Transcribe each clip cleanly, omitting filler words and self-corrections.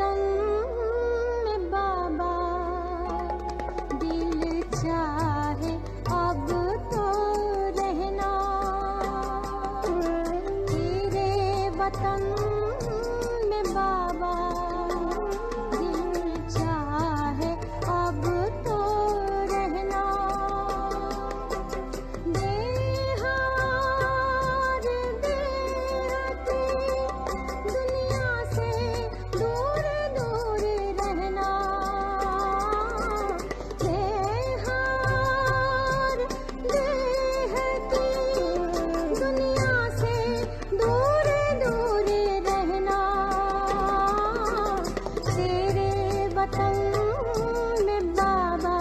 वतन में बाबा दिल चाहे अब तो रहना, तेरे वतन में बाबा दिल चाहे अब तो रहना। बेहार देहती दुनिया से दूर दूर रहना, बेहार देहती दुनिया से दूर दूर रहना, तेरे वतन में बाबा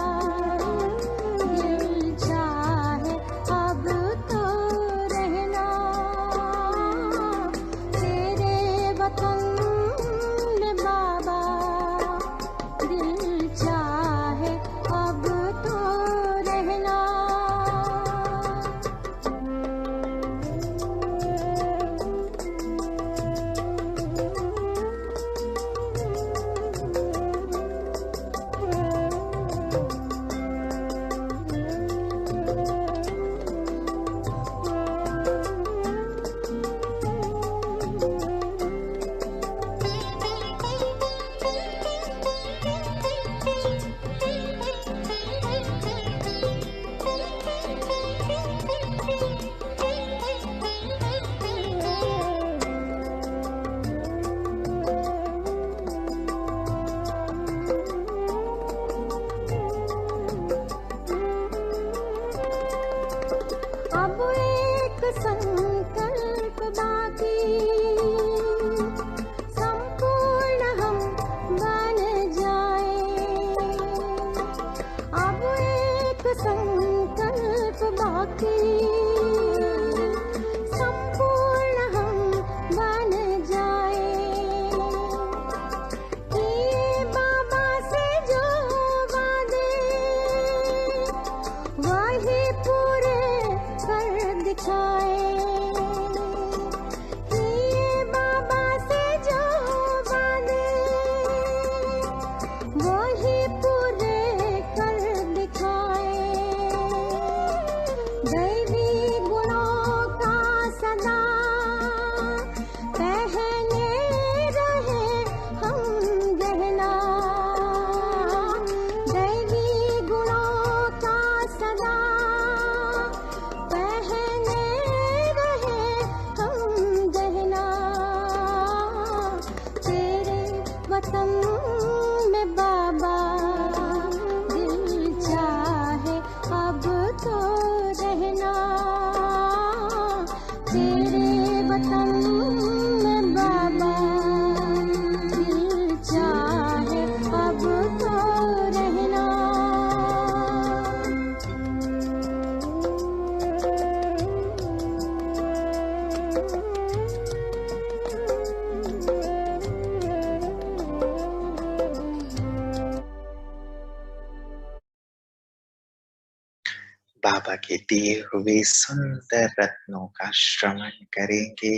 दिल चाहे अब तो रहना, तेरे वतन में बाबा दिल चाहे अब तो रहना। अब एक संकल्प बाकी, संपूर्ण हम बन जाएं। अब एक संकल्प बाकी, संपूर्ण हम बन जाएं। किए बाबा से जो वादे वही पूरे कर दिखाए, किए बाबा से जो वादे वही पूरे कर दिखाए। दैवी गुणों का सदा पहने रहे हम गहना, दैवी गुणों का सदा पहने रहे हम गहना, तेरे वतन में बाबा दिल चाहे अब तो रहना, तेरे वतन में बाबा दिल चाहे अब तो रहना। बाबा के दिए हुए सुंदर रत्नों का श्रवण करेंगे,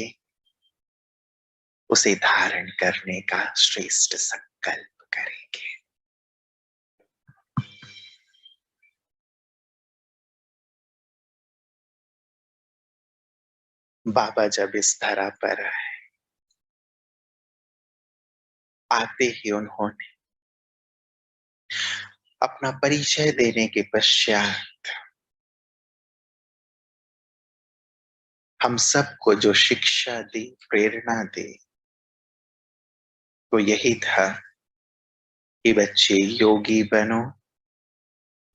उसे धारण करने का श्रेष्ठ संकल्प करेंगे। बाबा जब इस धरा पर आए, आते ही उन्होंने अपना परिचय देने के पश्चात हम सबको जो शिक्षा दी, प्रेरणा दी, वो यही था कि बच्चे योगी बनो,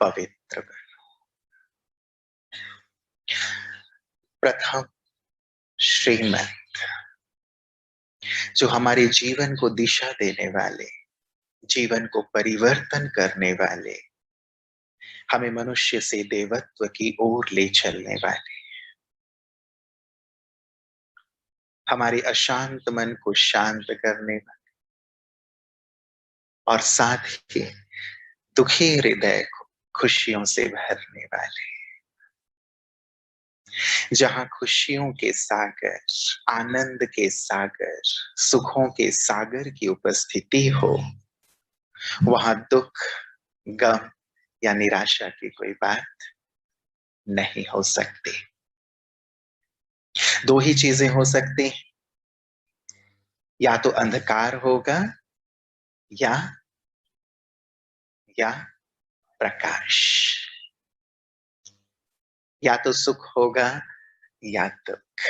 पवित्र बनो। प्रथम श्रीमत जो हमारे जीवन को दिशा देने वाले, जीवन को परिवर्तन करने वाले, हमें मनुष्य से देवत्व की ओर ले चलने वाले, हमारे अशांत मन को शांत करने वाले और साथ ही दुखी हृदय को खुशियों से भरने वाले, जहां खुशियों के सागर, आनंद के सागर, सुखों के सागर की उपस्थिति हो, वहां दुख, गम या निराशा की कोई बात नहीं हो सकती। दो ही चीजें हो सकती, या तो अंधकार होगा या या प्रकाश, या तो सुख होगा या दुख।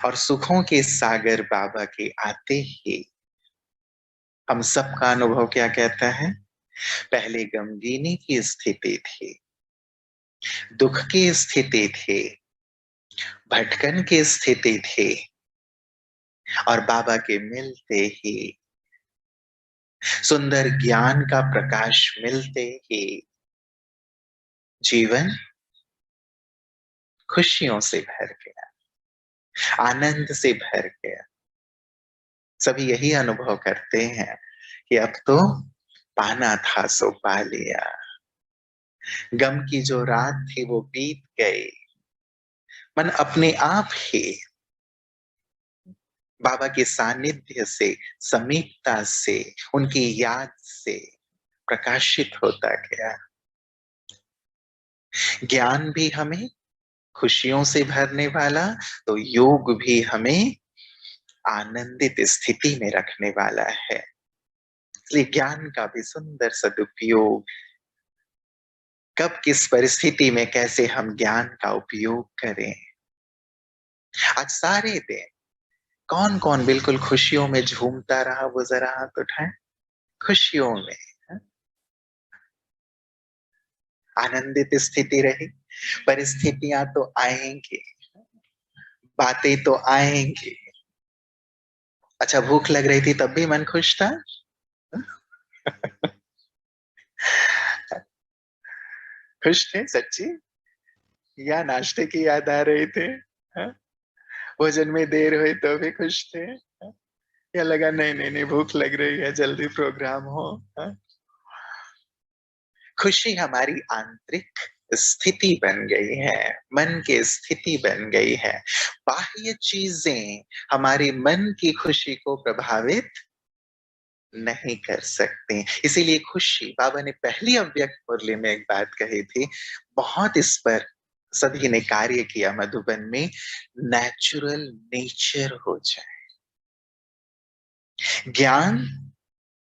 और सुखों के सागर बाबा के आते ही हम सबका अनुभव क्या कहता है? पहले गमगीनी की स्थिति थी, दुख की स्थिति थी, भटकन की स्थिति थी, और बाबा के मिलते ही, सुंदर ज्ञान का प्रकाश मिलते ही जीवन खुशियों से भर गया, आनंद से भर गया। सभी यही अनुभव करते हैं कि अब तो पाना था सो पा लिया, गम की जो रात थी वो बीत गई। मन अपने आप ही बाबा के सानिध्य से, समीपता से, उनकी याद से प्रकाशित होता गया। ज्ञान भी हमें खुशियों से भरने वाला, तो योग भी हमें आनंदित स्थिति में रखने वाला है। इसलिए ज्ञान का भी सुंदर सदुपयोग, कब किस परिस्थिति में कैसे हम ज्ञान का उपयोग करें। आज सारे दिन कौन कौन बिल्कुल खुशियों में झूमता रहा, वो जरा हाथ उठाएं। खुशियों में आनंदित स्थिति रही। परिस्थितियां तो आएंगी, बातें तो आएंगी। अच्छा, भूख लग रही थी तब भी मन खुश था? खुश थे सच्ची? या नाश्ते की याद आ रही थे? हाँ? भोजन में देर हुई तो भी खुश थे? हाँ? या लगा नहीं नहीं नहीं, भूख लग रही है, जल्दी प्रोग्राम हो? हाँ? खुशी हमारी आंतरिक स्थिति बन गई है, मन की स्थिति बन गई है। बाह्य चीजें हमारे मन की खुशी को प्रभावित नहीं कर सकते। इसीलिए खुशी, बाबा ने पहली अव्यक्त मुरली में एक बात कही थी, बहुत इस पर सभी ने कार्य किया मधुबन में, नेचुरल नेचर हो जाए, ज्ञान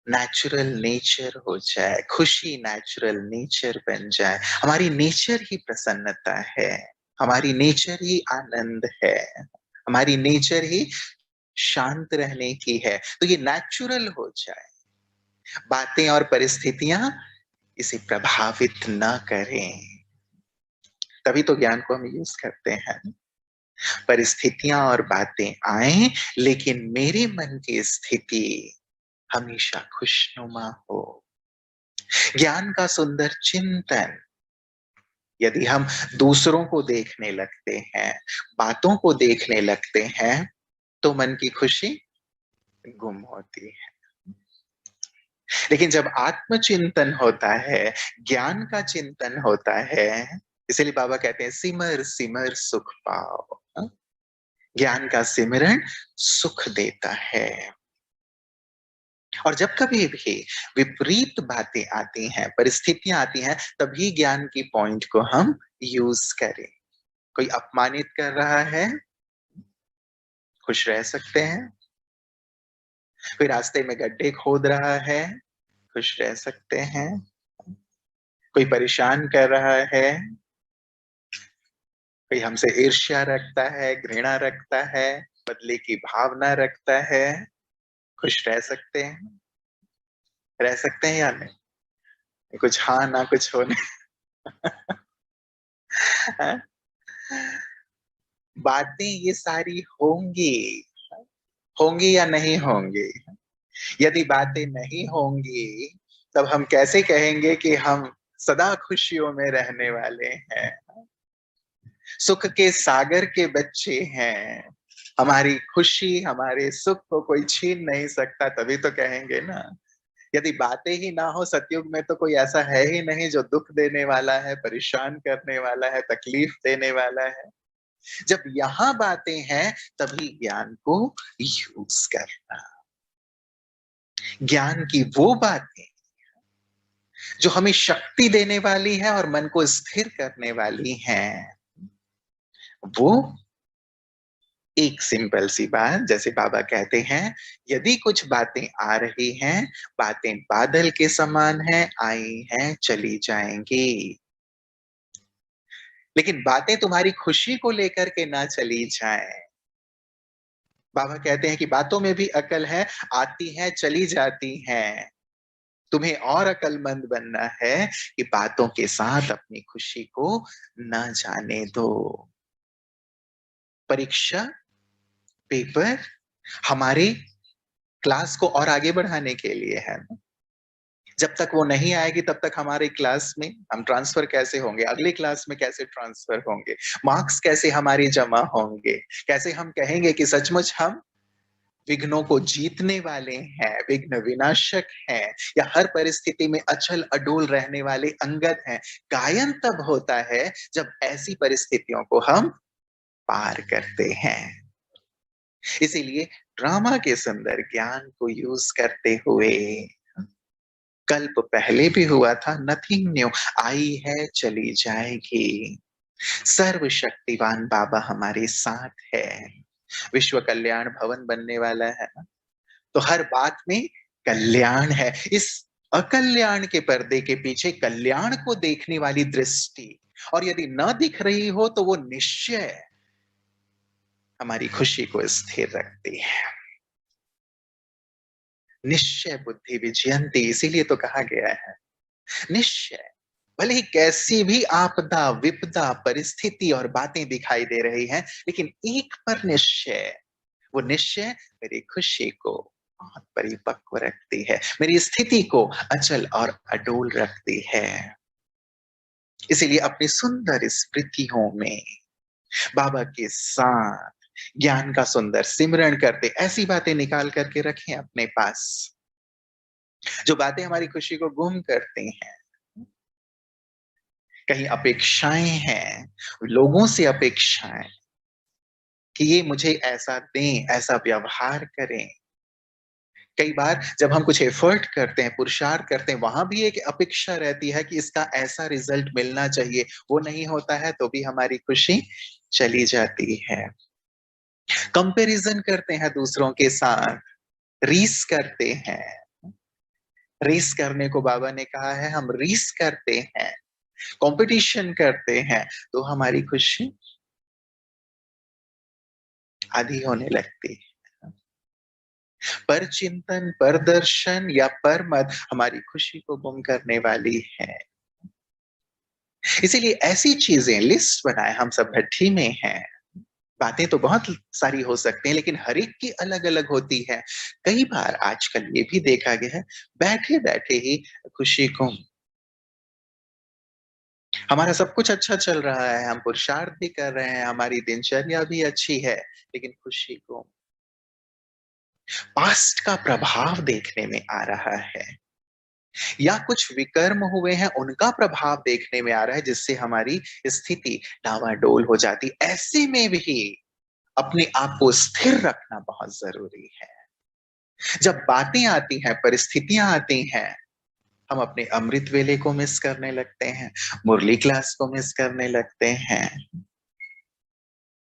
नेचुरल नेचर हो जाए, खुशी नेचुरल नेचर बन जाए। हमारी नेचर ही प्रसन्नता है, हमारी नेचर ही आनंद है, हमारी नेचर ही शांत रहने की है। तो ये नेचुरल हो जाए, बातें और परिस्थितियां इसे प्रभावित न करें। तभी तो ज्ञान को हम यूज करते हैं। परिस्थितियां और बातें आए, लेकिन मेरे मन की स्थिति हमेशा खुशनुमा हो। ज्ञान का सुंदर चिंतन, यदि हम दूसरों को देखने लगते हैं, बातों को देखने लगते हैं, तो मन की खुशी गुम होती है। लेकिन जब आत्मचिंतन होता है, ज्ञान का चिंतन होता है, इसलिए बाबा कहते हैं सिमर सिमर सुख पाओ। हाँ? ज्ञान का सिमरन सुख देता है। और जब कभी भी विपरीत बातें आती हैं, परिस्थितियां आती हैं, तभी ज्ञान की पॉइंट को हम यूज करें। कोई अपमानित कर रहा है, खुश रह सकते हैं। कोई रास्ते में गड्ढे खोद रहा है, खुश रह सकते हैं। कोई परेशान कर रहा है, कोई हमसे ईर्ष्या रखता है, घृणा रखता है, बदले की भावना रखता है, खुश रह सकते हैं। रह सकते हैं या नहीं? कुछ हाँ ना कुछ होने। बातें ये सारी होंगी, होंगी या नहीं होंगी? यदि बातें नहीं होंगी, तब हम कैसे कहेंगे कि हम सदा खुशियों में रहने वाले हैं, सुख के सागर के बच्चे हैं। हमारी खुशी, हमारे सुख को कोई छीन नहीं सकता, तभी तो कहेंगे ना। यदि बातें ही ना हो सतयुग में तो कोई ऐसा है ही नहीं जो दुख देने वाला है, परेशान करने वाला है, तकलीफ देने वाला है। जब यहाँ बातें हैं तभी ज्ञान को यूज करना। ज्ञान की वो बातें जो हमें शक्ति देने वाली है और मन को स्थिर करने वाली हैं, वो एक सिंपल सी बात, जैसे बाबा कहते हैं, यदि कुछ बातें आ रही हैं, बातें बादल के समान हैं, आई हैं, चली जाएंगी। लेकिन बातें तुम्हारी खुशी को लेकर के ना चली जाएं। बाबा कहते हैं कि बातों में भी अकल है, आती हैं, चली जाती हैं। तुम्हें और अक्लमंद बनना है कि बातों के साथ अपनी खुशी को न जाने दो। परीक्षा, पेपर हमारे क्लास को और आगे बढ़ाने के लिए है ना। जब तक वो नहीं आएगी तब तक हमारे क्लास में हम ट्रांसफर कैसे होंगे, अगले क्लास में कैसे ट्रांसफर होंगे, मार्क्स कैसे हमारी जमा होंगे, कैसे हम कहेंगे कि सचमुच हम विघ्नों को जीतने वाले हैं, विघ्न विनाशक हैं, या हर परिस्थिति में अचल अडोल रहने वाले अंगद हैं। गायन तब होता है जब ऐसी परिस्थितियों को हम पार करते हैं। इसीलिए ड्रामा के सुंदर ज्ञान को यूज करते हुए, कल्प पहले भी हुआ था, नथिंग न्यू, आई है चली जाएगी। सर्वशक्तिवान बाबा हमारे साथ है। विश्व कल्याण भवन बनने वाला है ना, तो हर बात में कल्याण है। इस अकल्याण के पर्दे के पीछे कल्याण को देखने वाली दृष्टि, और यदि न दिख रही हो तो वो निश्चय हमारी खुशी को स्थिर रखती है। निश्चय बुद्धि विजयंती, इसीलिए तो कहा गया है निश्चय। भले ही कैसी भी आपदा विपदा परिस्थिति और बातें दिखाई दे रही हैं, लेकिन एक पर निश्चय, वो निश्चय मेरी खुशी को बहुत परिपक्व रखती है, मेरी स्थिति को अचल और अडोल रखती है। इसीलिए अपनी सुंदर स्मृतियों में बाबा के साथ ज्ञान का सुंदर सिमरण करते ऐसी बातें निकाल करके रखें अपने पास, जो बातें हमारी खुशी को गुम करती हैं। कहीं अपेक्षाएं हैं, लोगों से अपेक्षाएं कि ये मुझे ऐसा दें, ऐसा व्यवहार करें। कई बार जब हम कुछ एफर्ट करते हैं, पुरुषार्थ करते हैं, वहां भी एक अपेक्षा रहती है कि इसका ऐसा रिजल्ट मिलना चाहिए। वो नहीं होता है तो भी हमारी खुशी चली जाती है। कंपैरिजन करते हैं दूसरों के साथ, रीस करते हैं। रीस करने को बाबा ने कहा है, हम रीस करते हैं, कंपटीशन करते हैं, तो हमारी खुशी आधी होने लगती है। पर चिंतन, पर दर्शन या पर मत हमारी खुशी को गुम करने वाली है। इसीलिए ऐसी चीजें लिस्ट बनाए, हम सब भट्ठी में हैं। बातें तो बहुत सारी हो सकती हैं, लेकिन हर एक की अलग अलग होती है। कई बार आजकल ये भी देखा गया है, बैठे बैठे ही खुशी को, हमारा सब कुछ अच्छा चल रहा है, हम पुरुषार्थ भी कर रहे हैं, हमारी दिनचर्या भी अच्छी है, लेकिन खुशी को पास्ट का प्रभाव देखने में आ रहा है, या कुछ विकर्म हुए हैं उनका प्रभाव देखने में आ रहा है, जिससे हमारी स्थिति डावाडोल हो जाती। ऐसे में भी अपने आप को स्थिर रखना बहुत जरूरी है। जब बातें आती हैं, परिस्थितियां आती हैं, हम अपने अमृत वेले को मिस करने लगते हैं, मुरली क्लास को मिस करने लगते हैं,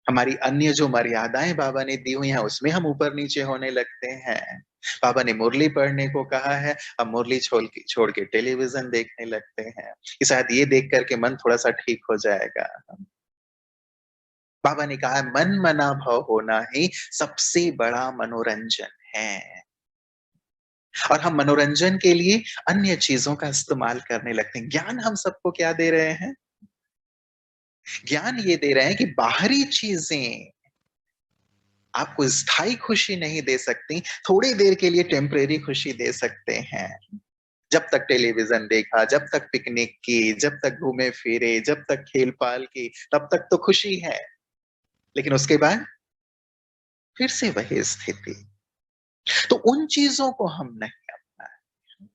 हमारी अन्य जो मर्यादाएं बाबा ने दी हुई हैं उसमें हम ऊपर नीचे होने लगते हैं। बाबा ने मुरली पढ़ने को कहा है, हम मुरली छोड़ के टेलीविजन देखने लगते हैं कि शायद ये देख करके मन थोड़ा सा ठीक हो जाएगा। बाबा ने कहा है, मन मना भव होना ही सबसे बड़ा मनोरंजन है। और हम मनोरंजन के लिए अन्य चीजों का इस्तेमाल करने लगते हैं। ज्ञान हम सबको क्या दे रहे हैं? ज्ञान ये दे रहे हैं कि बाहरी चीजें आपको स्थायी खुशी नहीं दे सकती, थोड़ी देर के लिए टेम्परेरी खुशी दे सकते हैं। जब तक टेलीविजन देखा, जब तक पिकनिक की, जब तक घूमे फिरे, जब तक खेल पाल की, तब तक तो खुशी है, लेकिन उसके बाद फिर से वही स्थिति। तो उन चीजों को हम नहीं अपनाएं।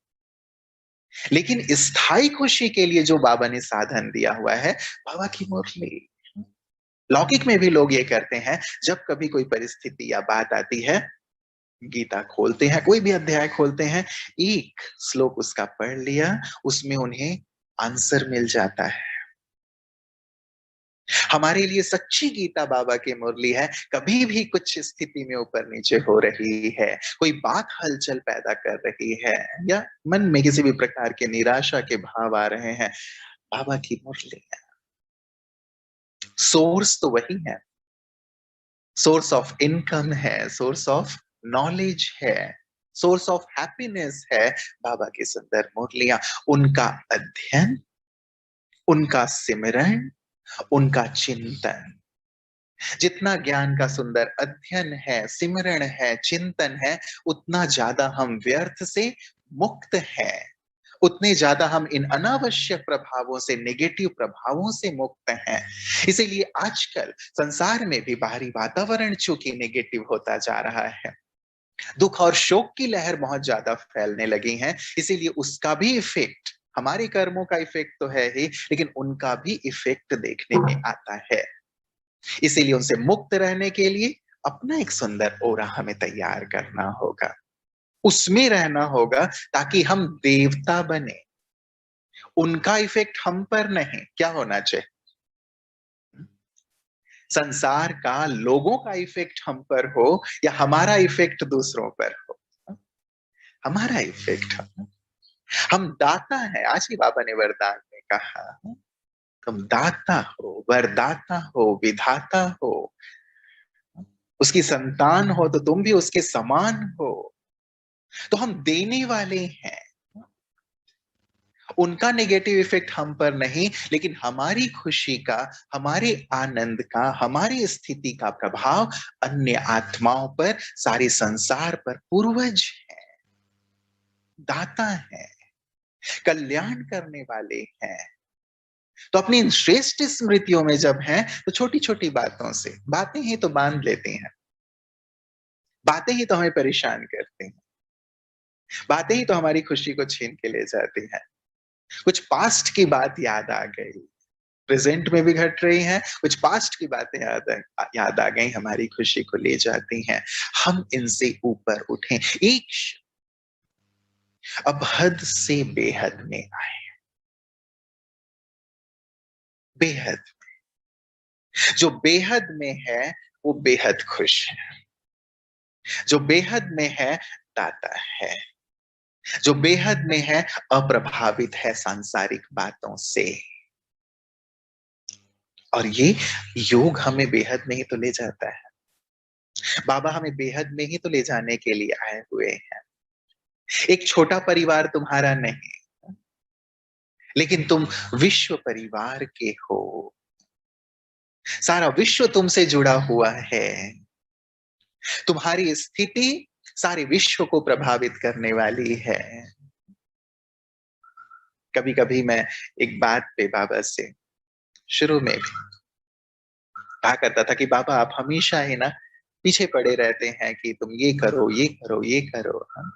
लेकिन स्थायी खुशी के लिए जो बाबा ने साधन दिया हुआ है, बाबा की मुरली। लौकिक में भी लोग ये करते हैं, जब कभी कोई परिस्थिति या बात आती है, गीता खोलते हैं, कोई भी अध्याय खोलते हैं, एक श्लोक उसका पढ़ लिया, उसमें उन्हें आंसर मिल जाता है। हमारे लिए सच्ची गीता बाबा की मुरली है। कभी भी कुछ स्थिति में ऊपर नीचे हो रही है, कोई बात हलचल पैदा कर रही है, या मन में किसी भी प्रकार के निराशा के भाव आ रहे हैं, बाबा की मुरली है। सोर्स तो वही है, सोर्स ऑफ इनकम है, सोर्स ऑफ नॉलेज है, सोर्स ऑफ हैप्पीनेस है। बाबा की सुंदर मुरलियां, उनका अध्ययन, उनका सिमरन, उनका चिंतन, जितना ज्ञान का सुंदर अध्ययन है, सिमरण है, चिंतन है, उतना ज्यादा हम व्यर्थ से मुक्त है, उतने ज्यादा हम इन अनावश्यक प्रभावों से, नेगेटिव प्रभावों से मुक्त हैं। इसीलिए आजकल संसार में भी बाहरी वातावरण चूंकि नेगेटिव होता जा रहा है, दुख और शोक की लहर बहुत ज्यादा फैलने लगी है, इसीलिए उसका भी इफेक्ट, हमारे कर्मों का इफेक्ट तो है ही, लेकिन उनका भी इफेक्ट देखने में आता है। इसीलिए उनसे मुक्त रहने के लिए अपना एक सुंदर ओरा हमें तैयार करना होगा, उसमें रहना होगा, ताकि हम देवता बने। उनका इफेक्ट हम पर नहीं, क्या होना चाहिए? संसार का, लोगों का इफेक्ट हम पर हो, या हमारा इफेक्ट दूसरों पर हो? हमारा इफेक्ट। हम दाता हैं। आज ही बाबा ने वरदान में कहा, तुम दाता हो, वरदाता हो, विधाता हो, उसकी संतान हो तो तुम भी उसके समान हो। तो हम देने वाले हैं। उनका नेगेटिव इफेक्ट हम पर नहीं, लेकिन हमारी खुशी का, हमारे आनंद का, हमारी स्थिति का प्रभाव अन्य आत्माओं पर, सारे संसार पर पूर्वज है, दाता है, कल्याण करने वाले हैं। तो अपनी इन श्रेष्ठ स्मृतियों में जब हैं, तो छोटी छोटी बातों से, बातें ही तो बांध लेती हैं, बातें ही तो हमें परेशान करती हैं, बातें ही तो हमारी खुशी को छीन के ले जाती हैं। कुछ पास्ट की बात याद आ गई, प्रेजेंट में भी घट रही हैं, कुछ पास्ट की बातें याद आ गई, हमारी खुशी को ले जाती हैं। हम इनसे ऊपर उठें, एक अब हद से बेहद में आए। बेहद, जो बेहद में है वो बेहद खुश है, जो बेहद में है दाता है, जो बेहद में है अप्रभावित है सांसारिक बातों से। और ये योग हमें बेहद में ही तो ले जाता है। बाबा हमें बेहद में ही तो ले जाने के लिए आए हुए हैं। एक छोटा परिवार तुम्हारा नहीं, लेकिन तुम विश्व परिवार के हो। सारा विश्व तुमसे जुड़ा हुआ है। तुम्हारी स्थिति सारे विश्व को प्रभावित करने वाली है। कभी कभी मैं एक बात पे बाबा से शुरू में भी कहा करता था कि बाबा आप हमेशा ही ना पीछे पड़े रहते हैं कि तुम ये करो, ये करो, ये करो। हाँ?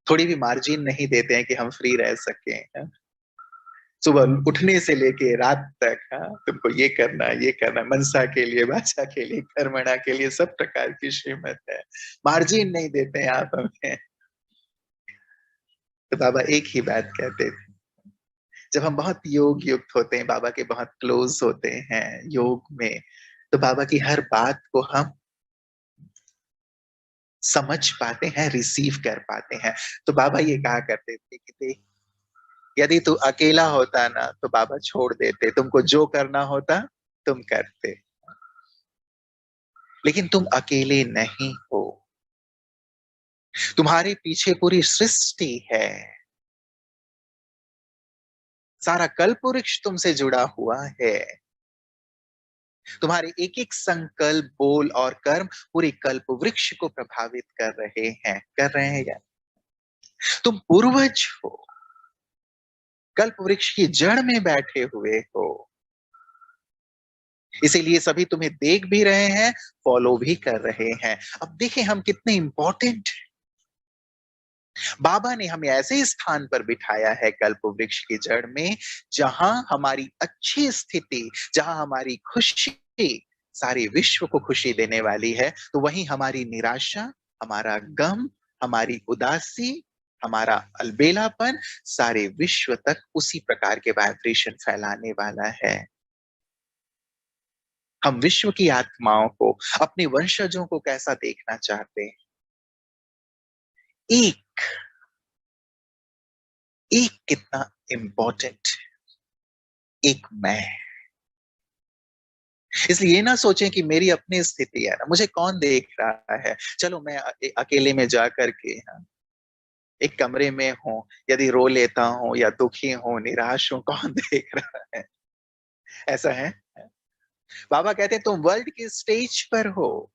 थोड़ी भी मार्जिन नहीं देते हैं कि हम फ्री रह सके। हाँ? सुबह उठने से लेके रात तक, हाँ, तुमको ये करना, ये करना, मनसा के लिए, बाचा के लिए, कर्मणा के लिए, सब प्रकार की श्रीमत है। मार्जिन नहीं देते हैं आप हमें। तो बाबा एक ही बात कहते थे, जब हम बहुत योग युक्त होते हैं, बाबा के बहुत क्लोज होते हैं योग में, तो बाबा की हर बात को हम समझ पाते हैं, रिसीव कर पाते हैं। तो बाबा ये कहा करते थे कि देख, यदि तू अकेला होता ना तो बाबा छोड़ देते, तुमको जो करना होता तुम करते, लेकिन तुम अकेले नहीं हो, तुम्हारे पीछे पूरी सृष्टि है, सारा कल्प वृक्ष तुमसे जुड़ा हुआ है। तुम्हारे एक एक संकल्प, बोल और कर्म पूरे कल्प वृक्ष को प्रभावित कर रहे हैं, कर रहे हैं। या तुम पूर्वज हो, कल्प वृक्ष की जड़ में बैठे हुए हो, इसीलिए सभी तुम्हें देख भी रहे हैं, फॉलो भी कर रहे हैं। अब देखें हम कितने इंपॉर्टेंट, बाबा ने हमें ऐसे स्थान पर बिठाया है कल्प वृक्ष की जड़ में, जहां हमारी अच्छी स्थिति, जहां हमारी खुशी सारे विश्व को खुशी देने वाली है, तो वहीं हमारी निराशा, हमारा गम, हमारी उदासी, हमारा अलबेलापन सारे विश्व तक उसी प्रकार के वाइब्रेशन फैलाने वाला है। हम विश्व की आत्माओं को, अपने वंशजों को कैसा देखना चाहते हैं? एक एक कितना इंपॉर्टेंट, एक मैं। इसलिए ये ना सोचें कि मेरी अपनी स्थिति है ना, मुझे कौन देख रहा है, चलो मैं अकेले में जा करके एक कमरे में हूं, यदि रो लेता हूं या दुखी हूं, निराश हूं, कौन देख रहा है? ऐसा है? बाबा कहते हैं तुम वर्ल्ड की स्टेज पर हो,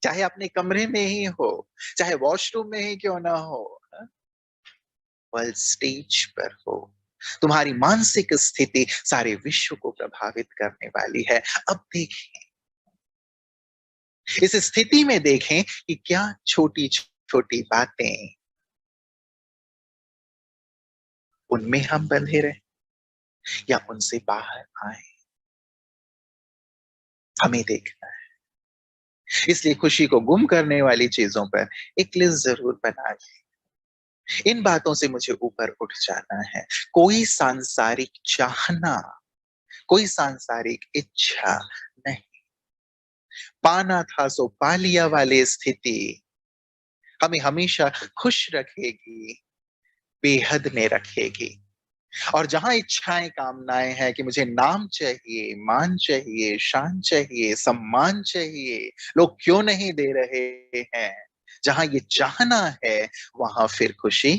चाहे अपने कमरे में ही हो, चाहे वॉशरूम में ही क्यों ना हो, वर्ल्ड स्टेज पर हो। तुम्हारी मानसिक स्थिति सारे विश्व को प्रभावित करने वाली है। अब देखिए, इस स्थिति में देखें कि क्या छोटी छोटी बातें, उनमें हम बंधे रहे या उनसे बाहर आए, हमें देखना है। इसलिए खुशी को गुम करने वाली चीजों पर एक लिस्ट जरूर बना लें। इन बातों से मुझे ऊपर उठ जाना है। कोई सांसारिक चाहना, कोई सांसारिक इच्छा नहीं। पाना था सो पा लिया वाली स्थिति हमें हमेशा खुश रखेगी, बेहद में रखेगी। और जहां इच्छाएं, कामनाएं हैं कि मुझे नाम चाहिए, मान चाहिए, शान चाहिए, सम्मान चाहिए, लोग क्यों नहीं दे रहे हैं, जहां ये चाहना है, वहां फिर खुशी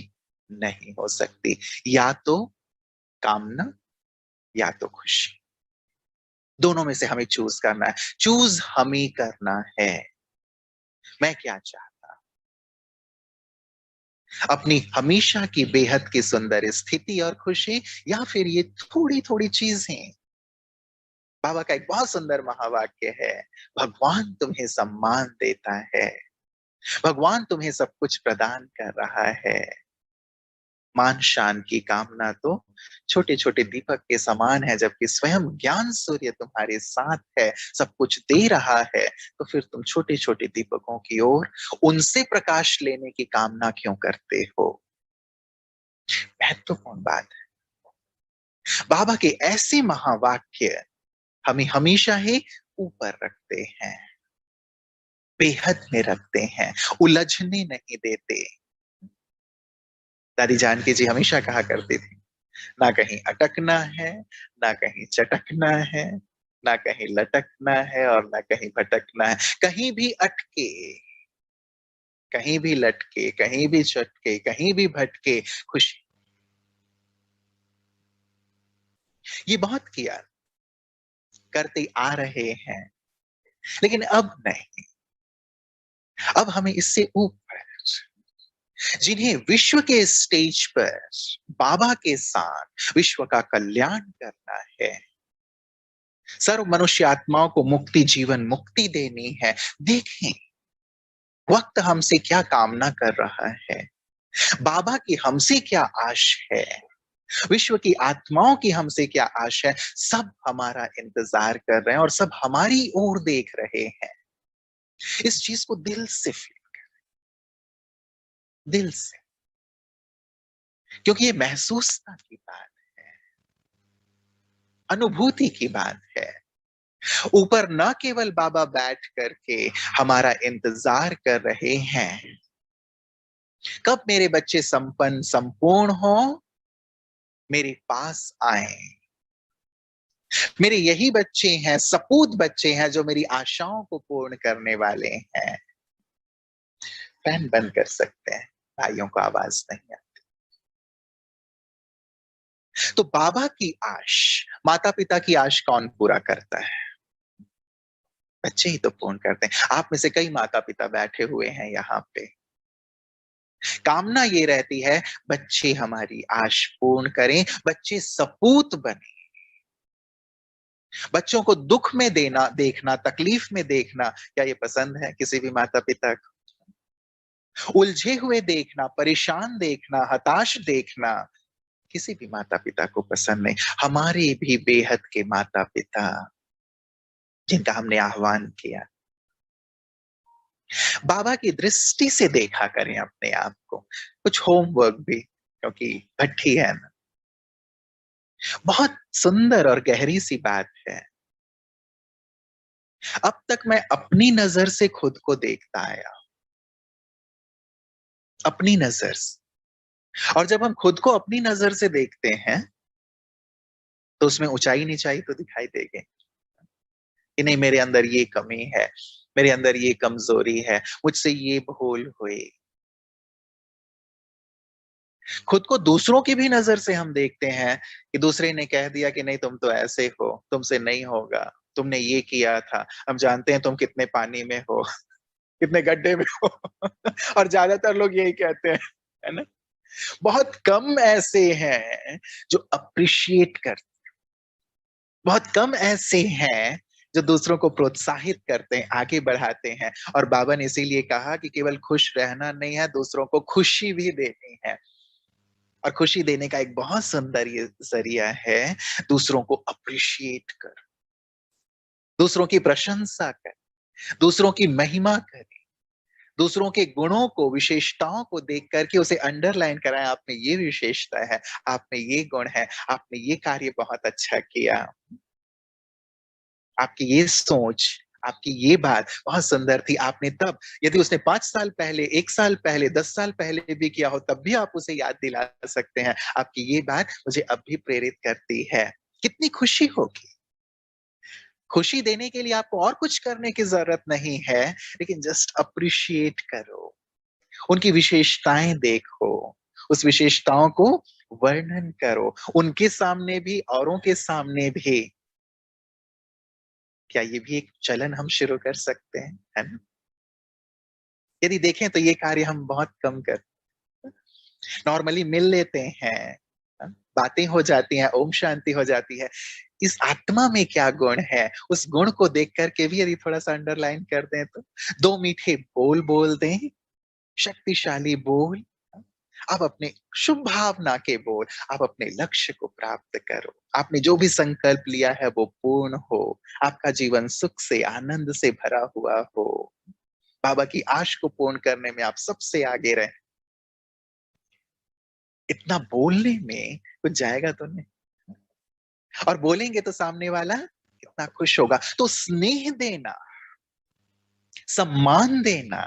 नहीं हो सकती। या तो कामना या तो खुशी, दोनों में से हमें चूज करना है। चूज हमें करना है। मैं क्या चाहता, अपनी हमेशा की बेहद की सुंदर स्थिति और खुशी, या फिर ये थोड़ी थोड़ी चीजें। बाबा का एक बहुत सुंदर महावाक्य है, भगवान तुम्हें सम्मान देता है, भगवान तुम्हें सब कुछ प्रदान कर रहा है। मान शान की कामना तो छोटे छोटे दीपक के समान है, जबकि स्वयं ज्ञान सूर्य तुम्हारे साथ है, सब कुछ दे रहा है। तो फिर तुम छोटे छोटे दीपकों की ओर, उनसे प्रकाश लेने की कामना क्यों करते हो? महत्वपूर्ण बात है। बाबा के ऐसे महावाक्य हमें हमेशा ही ऊपर रखते हैं, बेहद में रखते हैं, उलझने नहीं देते। दादी जानकी जी हमेशा कहा करती थी, ना कहीं अटकना है, ना कहीं चटकना है, ना कहीं लटकना है और ना कहीं भटकना है। कहीं भी अटके, कहीं भी लटके, कहीं भी चटके, कहीं भी भटके, खुशी। ये बहुत किया, करते आ रहे हैं, लेकिन अब नहीं। अब हमें इससे ऊपर, जिन्हें विश्व के स्टेज पर बाबा के साथ विश्व का कल्याण करना है, सर्व मनुष्य आत्माओं को मुक्ति, जीवन मुक्ति देनी है। देखें वक्त हमसे क्या कामना कर रहा है, बाबा की हमसे क्या आश है, विश्व की आत्माओं की हमसे क्या आश है। सब हमारा इंतजार कर रहे हैं और सब हमारी ओर देख रहे हैं। इस चीज को दिल से फील, दिल से, क्योंकि ये महसूसता की बात है, अनुभूति की बात है। ऊपर न केवल बाबा बैठ करके हमारा इंतजार कर रहे हैं, कब मेरे बच्चे संपन्न संपूर्ण हो, मेरे पास आए। मेरे यही बच्चे हैं, सपूत बच्चे हैं, जो मेरी आशाओं को पूर्ण करने वाले हैं। फैन बंद कर सकते हैं, भाइयों को आवाज नहीं आती। तो बाबा की आश, माता पिता की आश कौन पूरा करता है? बच्चे ही तो पूर्ण करते हैं। आप में से कई माता पिता बैठे हुए हैं यहाँ पे। कामना ये रहती है, बच्चे हमारी आश पूर्ण करें, बच्चे सपूत बने। बच्चों को दुख में देना, देखना, तकलीफ में देखना, क्या ये पसंद है किसी भी माता पिता को? उलझे हुए देखना, परेशान देखना, हताश देखना किसी भी माता पिता को पसंद नहीं। हमारे भी बेहद के माता पिता जिनका हमने आह्वान किया, बाबा की दृष्टि से देखा करें अपने आप को। कुछ होमवर्क भी, क्योंकि भट्ठी है ना, बहुत सुंदर और गहरी सी बात है। अब तक मैं अपनी नजर से खुद को देखता आया, अपनी नजर से। और जब हम खुद को अपनी नजर से देखते हैं तो उसमें ऊंचाई नीचाई तो दिखाई देगी कि नहीं, मेरे अंदर ये कमी है, मेरे अंदर ये कमजोरी है, मुझसे ये भूल हुई। खुद को दूसरों की भी नजर से हम देखते हैं कि दूसरे ने कह दिया कि नहीं तुम तो ऐसे हो, तुमसे नहीं होगा, तुमने ये किया था, हम जानते हैं तुम कितने पानी में हो, कितने गड्ढे में हो। और ज्यादातर लोग यही कहते हैं, है ना। बहुत कम ऐसे हैं जो अप्रिशिएट करते, बहुत कम ऐसे हैं जो दूसरों को प्रोत्साहित करते हैं, आगे बढ़ाते हैं। और बाबा ने इसीलिए कहा कि केवल खुश रहना नहीं है, दूसरों को खुशी भी देनी है। और खुशी देने का एक बहुत सुंदर ये जरिया है, दूसरों को अप्रिशिएट कर, दूसरों की प्रशंसा कर, दूसरों की महिमा करें, दूसरों के गुणों को, विशेषताओं को देख करके उसे अंडरलाइन कराएं, आप में ये विशेषता है, आप में ये गुण है, आपने ये कार्य बहुत अच्छा किया, आपकी ये सोच, आपकी ये बात बहुत सुंदर थी। आपने तब, यदि उसने 5 साल पहले, 1 साल पहले, 10 साल पहले भी किया हो, तब भी आप उसे याद दिला सकते हैं। आपकी ये बात मुझे अब भी प्रेरित करती है। कितनी खुशी होगी। खुशी देने के लिए आपको और कुछ करने की जरूरत नहीं है, लेकिन जस्ट अप्रिशिएट करो, उनकी विशेषताएं देखो, उस विशेषताओं को वर्णन करो, उनके सामने भी, औरों के सामने भी। क्या ये भी एक चलन हम शुरू कर सकते हैं, है ना? यदि देखें तो ये कार्य हम बहुत कम कर, नॉर्मली मिल लेते हैं, बातें हो जाती हैं, ओम शांति हो जाती है। इस आत्मा में क्या गुण है, उस गुण को देख करके भी यदि थोड़ा सा अंडरलाइन कर दें तो, दो मीठे बोल बोल दें, शक्तिशाली बोल। आप अपने शुभ भावना के बोल, आप अपने लक्ष्य को प्राप्त करो, आपने जो भी संकल्प लिया है वो पूर्ण हो, आपका जीवन सुख से, आनंद से भरा हुआ हो, बाबा की आश को पूर्ण करने में आप सबसे आगे रहें। इतना बोलने में कुछ जाएगा तो नहीं, और बोलेंगे तो सामने वाला कितना खुश होगा। तो स्नेह देना, सम्मान देना,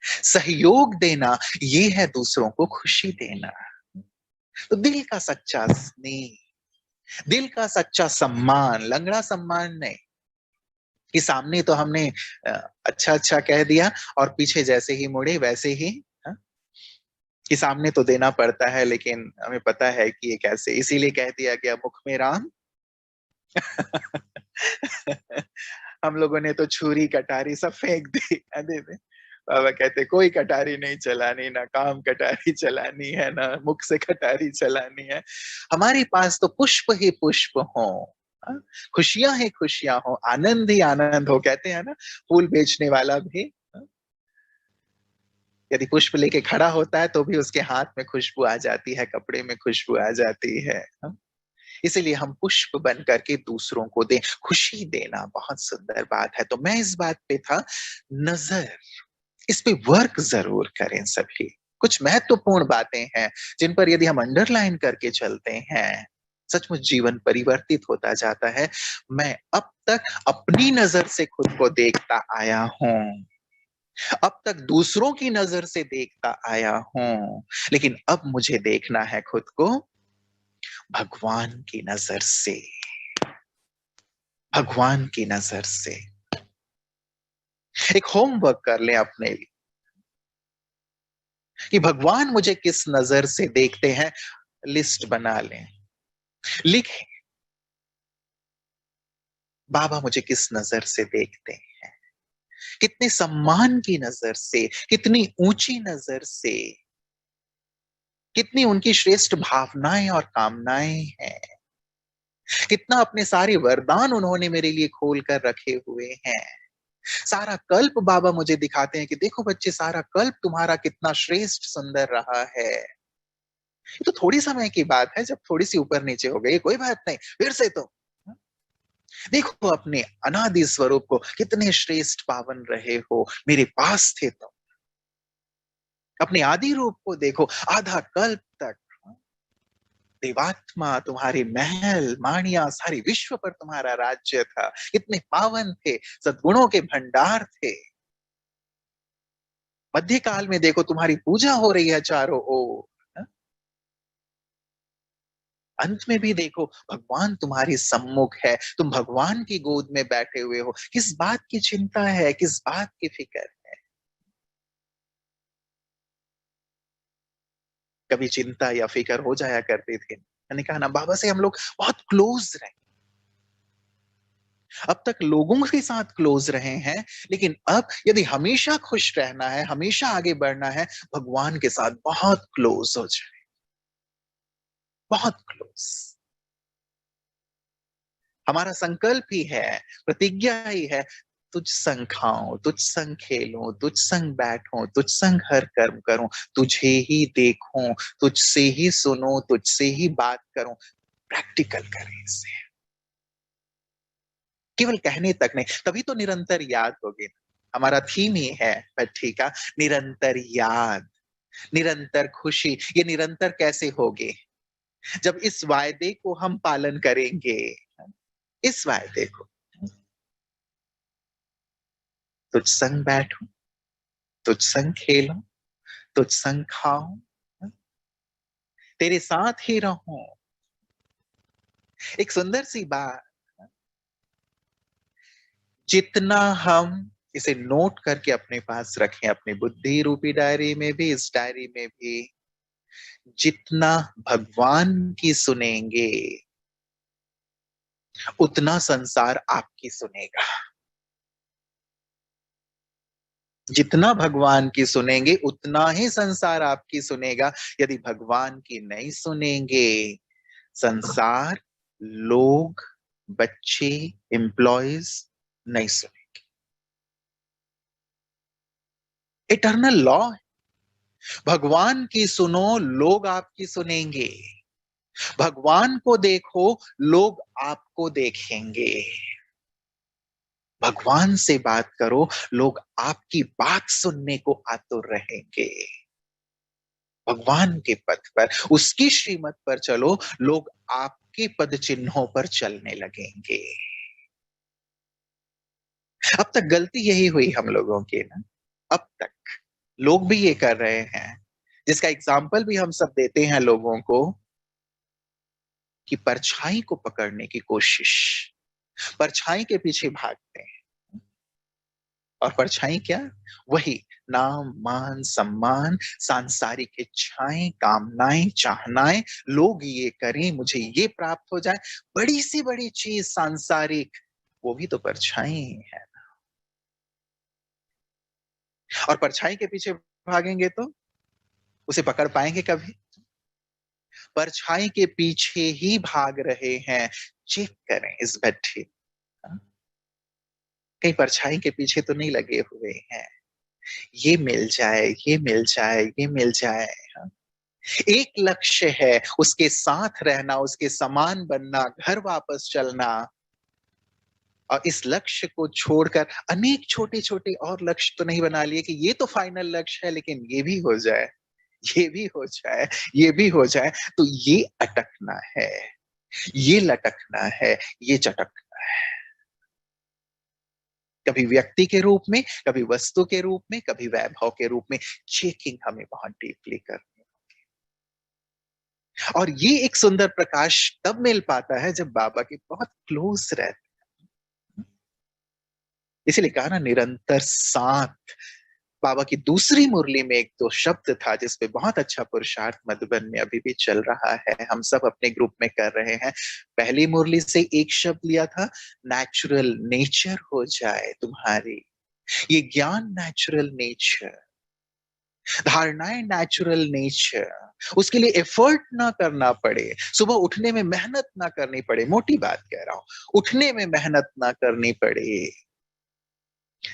सहयोग देना, ये है दूसरों को खुशी देना। तो दिल का सच्चा स्नेह, दिल का सच्चा सम्मान, लंगड़ा सम्मान नहीं कि सामने तो हमने अ, अच्छा अच्छा कह दिया और पीछे जैसे ही मुड़े वैसे ही, हाँ? कि सामने तो देना पड़ता है लेकिन हमें पता है कि ये कैसे, इसीलिए कह दिया गया मुख में राम। हम लोगों ने तो छुरी कटारी सब फेंक दी अंधे में। बाबा कहते कोई कटारी नहीं चलानी, ना काम कटारी चलानी है, ना मुख से कटारी चलानी है। हमारे पास तो पुष्प ही पुष्प हो, हाँ? खुशियां ही खुशियां हो, आनंद ही आनंद हो। कहते हैं ना, फूल बेचने वाला भी, हाँ? यदि पुष्प लेके खड़ा होता है तो भी उसके हाथ में खुशबू आ जाती है, कपड़े में खुशबू आ जाती है, हाँ? इसीलिए हम पुष्प बन करके दूसरों को दें। खुशी देना बहुत सुंदर बात है। तो मैं इस बात पे था, नजर, इस पे वर्क जरूर करें सभी। कुछ महत्वपूर्ण बातें हैं जिन पर यदि हम अंडरलाइन करके चलते हैं, सचमुच जीवन परिवर्तित होता जाता है। मैं अब तक अपनी नजर से खुद को देखता आया हूं, अब तक दूसरों की नजर से देखता आया हूं, लेकिन अब मुझे देखना है खुद को भगवान की नजर से, भगवान की नजर से। एक होमवर्क कर लें अपने लिए कि भगवान मुझे किस नजर से देखते हैं, लिस्ट बना लें, लिखें, बाबा मुझे किस नजर से देखते हैं, कितने सम्मान की नजर से, कितनी ऊंची नजर से, कितनी उनकी श्रेष्ठ भावनाएं और कामनाएं हैं, कितना अपने सारे वरदान उन्होंने मेरे लिए खोल कर रखे हुए हैं। सारा कल्प बाबा मुझे दिखाते हैं कि देखो बच्चे, सारा कल्प तुम्हारा कितना श्रेष्ठ सुंदर रहा है। ये तो थोड़ी समय की बात है, जब थोड़ी सी ऊपर नीचे हो गई, कोई बात नहीं, फिर से तो देखो अपने अनादि स्वरूप को, कितने श्रेष्ठ पावन रहे हो, मेरे पास थे तुम। अपने आदि रूप को देखो, आधा कल्प तक देवात्मा, तुम्हारे महल माणिया, सारे विश्व पर तुम्हारा राज्य था, कितने पावन थे, सद्गुणों के भंडार थे। मध्य काल में देखो, तुम्हारी पूजा हो रही है चारों ओर। अंत में भी देखो, भगवान तुम्हारे सम्मुख है, तुम भगवान की गोद में बैठे हुए हो। किस बात की चिंता है, किस बात की फिक्र है? कभी चिंता या फिक्र हो जाया करती थी। मैंने कहा ना, बाबा से हम लोग बहुत क्लोज रहे, अब तक लोगों के साथ क्लोज रहे हैं, लेकिन अब यदि हमेशा खुश रहना है, हमेशा आगे बढ़ना है, भगवान के साथ बहुत क्लोज हो जाए, बहुत क्लोज। हमारा संकल्प ही है, प्रतिज्ञा ही है, तुझ संग खाऊं, तुझ संग खेलूं, तुझ संग बैठूं, तुझ संग हर कर्म करूं, तुझे ही देखूं, तुझसे ही सुनूं, तुझसे ही बात करूं। प्रैक्टिकल करें इसे, केवल कहने तक नहीं, तभी तो निरंतर याद होगी। हमारा थीम ही है भट्टी का, निरंतर याद, निरंतर खुशी। ये निरंतर कैसे होगी? जब इस वायदे को हम पालन करेंगे, इस वायदे को, तुझ संग बैठूं, तुझ संग खेलूं, तुझ संग खाऊं, तेरे साथ ही रहूं। एक सुंदर सी बात, जितना हम इसे नोट करके अपने पास रखें, अपनी बुद्धि रूपी डायरी में भी, इस डायरी में भी, जितना भगवान की सुनेंगे, उतना संसार आपकी सुनेगा। जितना भगवान की सुनेंगे, उतना ही संसार आपकी सुनेगा। यदि भगवान की नहीं सुनेंगे, संसार, लोग, बच्चे, एम्प्लॉयज नहीं सुनेंगे। Eternal law. भगवान की सुनो, लोग आपकी सुनेंगे। भगवान को देखो, लोग आपको देखेंगे। भगवान से बात करो, लोग आपकी बात सुनने को आतुर रहेंगे। भगवान के पथ पर, उसकी श्रीमत पर चलो, लोग आपके पद चिन्हों पर चलने लगेंगे। अब तक गलती यही हुई हम लोगों की ना, अब तक लोग भी ये कर रहे हैं, जिसका एग्जाम्पल भी हम सब देते हैं लोगों को, कि परछाई को पकड़ने की कोशिश, परछाई के पीछे भागते हैं। और परछाई क्या? वही नाम, मान, सम्मान, सांसारिक इच्छाएं, कामनाएं, चाहनाएं, लोग ये करें, मुझे ये प्राप्त हो जाए, बड़ी सी बड़ी चीज सांसारिक, वो भी तो परछाई है। और परछाई के पीछे भागेंगे तो उसे पकड़ पाएंगे कभी? परछाई के पीछे ही भाग रहे हैं। चेक करें इस भट्टी, कहीं परछाई के पीछे तो नहीं लगे हुए हैं। ये मिल जाए, ये मिल जाए, ये मिल जाए। एक लक्ष्य है, उसके साथ रहना, उसके समान बनना, घर वापस चलना। और इस लक्ष्य को छोड़कर अनेक छोटे छोटे और लक्ष्य तो नहीं बना लिए कि ये तो फाइनल लक्ष्य है, लेकिन ये भी हो जाए, ये भी हो जाए, ये भी हो जाए। तो ये अटकना है, ये लटकना है, ये चटकना है। कभी व्यक्ति के रूप में, कभी वस्तु के रूप में, कभी वैभव के रूप में। चेकिंग हमें बहुत डीपली करनी। और ये एक सुंदर प्रकाश तब मिल पाता है जब बाबा के बहुत क्लोज रहते। इसीलिए कहा ना, निरंतर साथ। बाबा की दूसरी मुरली में एक दो शब्द था जिसपे बहुत अच्छा पुरुषार्थ मधुबन में अभी भी चल रहा है, हम सब अपने ग्रुप में कर रहे हैं। पहली मुरली से एक शब्द लिया था, नेचुरल नेचर हो जाए तुम्हारी। ये ज्ञान नेचुरल नेचर, धारणाएं नेचुरल नेचर, उसके लिए एफर्ट ना करना पड़े, सुबह उठने में मेहनत ना करनी पड़े। मोटी बात कह रहा हूं, उठने में मेहनत ना करनी पड़े।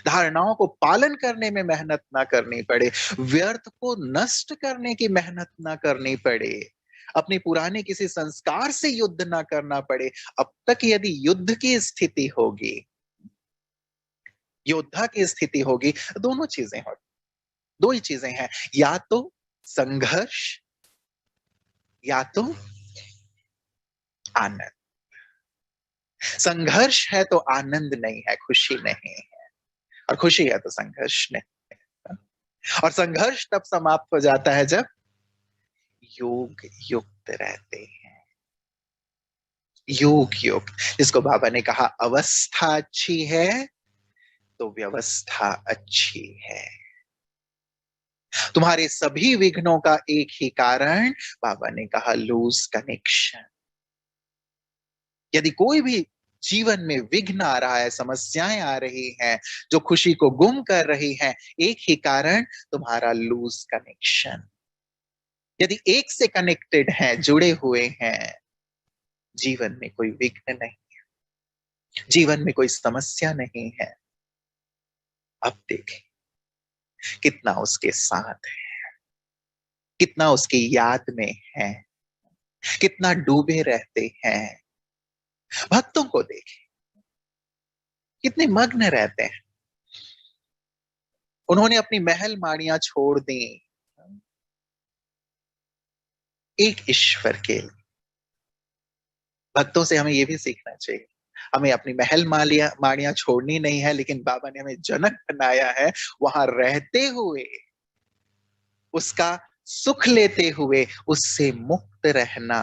धारणाओं को पालन करने में मेहनत ना करनी पड़े, व्यर्थ को नष्ट करने की मेहनत ना करनी पड़े, अपने पुराने किसी संस्कार से युद्ध ना करना पड़े। अब तक यदि युद्ध की स्थिति होगी, योद्धा की स्थिति होगी, दोनों चीजें होगी। दो ही चीजें हैं, या तो संघर्ष या तो आनंद। संघर्ष है तो आनंद नहीं है, खुशी नहीं है, और खुशी है तो संघर्ष नहीं है। और संघर्ष तब समाप्त हो जाता है जब योग युक्त रहते हैं। योग युक्त, जिसको बाबा ने कहा अवस्था अच्छी है तो व्यवस्था अच्छी है। तुम्हारे सभी विघ्नों का एक ही कारण, बाबा ने कहा लूज कनेक्शन। यदि कोई भी जीवन में विघ्न आ रहा है, समस्याएं आ रही हैं जो खुशी को गुम कर रही हैं, एक ही कारण, तुम्हारा लूज कनेक्शन। यदि एक से कनेक्टेड हैं, जुड़े हुए हैं, जीवन में कोई विघ्न नहीं, जीवन में कोई समस्या नहीं है। अब देखें कितना उसके साथ है, कितना उसकी याद में है, कितना डूबे रहते हैं। भक्तों को देखें कितने मग्न रहते हैं। उन्होंने अपनी महल माड़ियां छोड़ दी एक ईश्वर के लिए। भक्तों से हमें यह भी सीखना चाहिए, हमें अपनी महल माड़ियां छोड़नी नहीं है, लेकिन बाबा ने हमें जनक बनाया है, वहां रहते हुए, उसका सुख लेते हुए, उससे मुक्त रहना,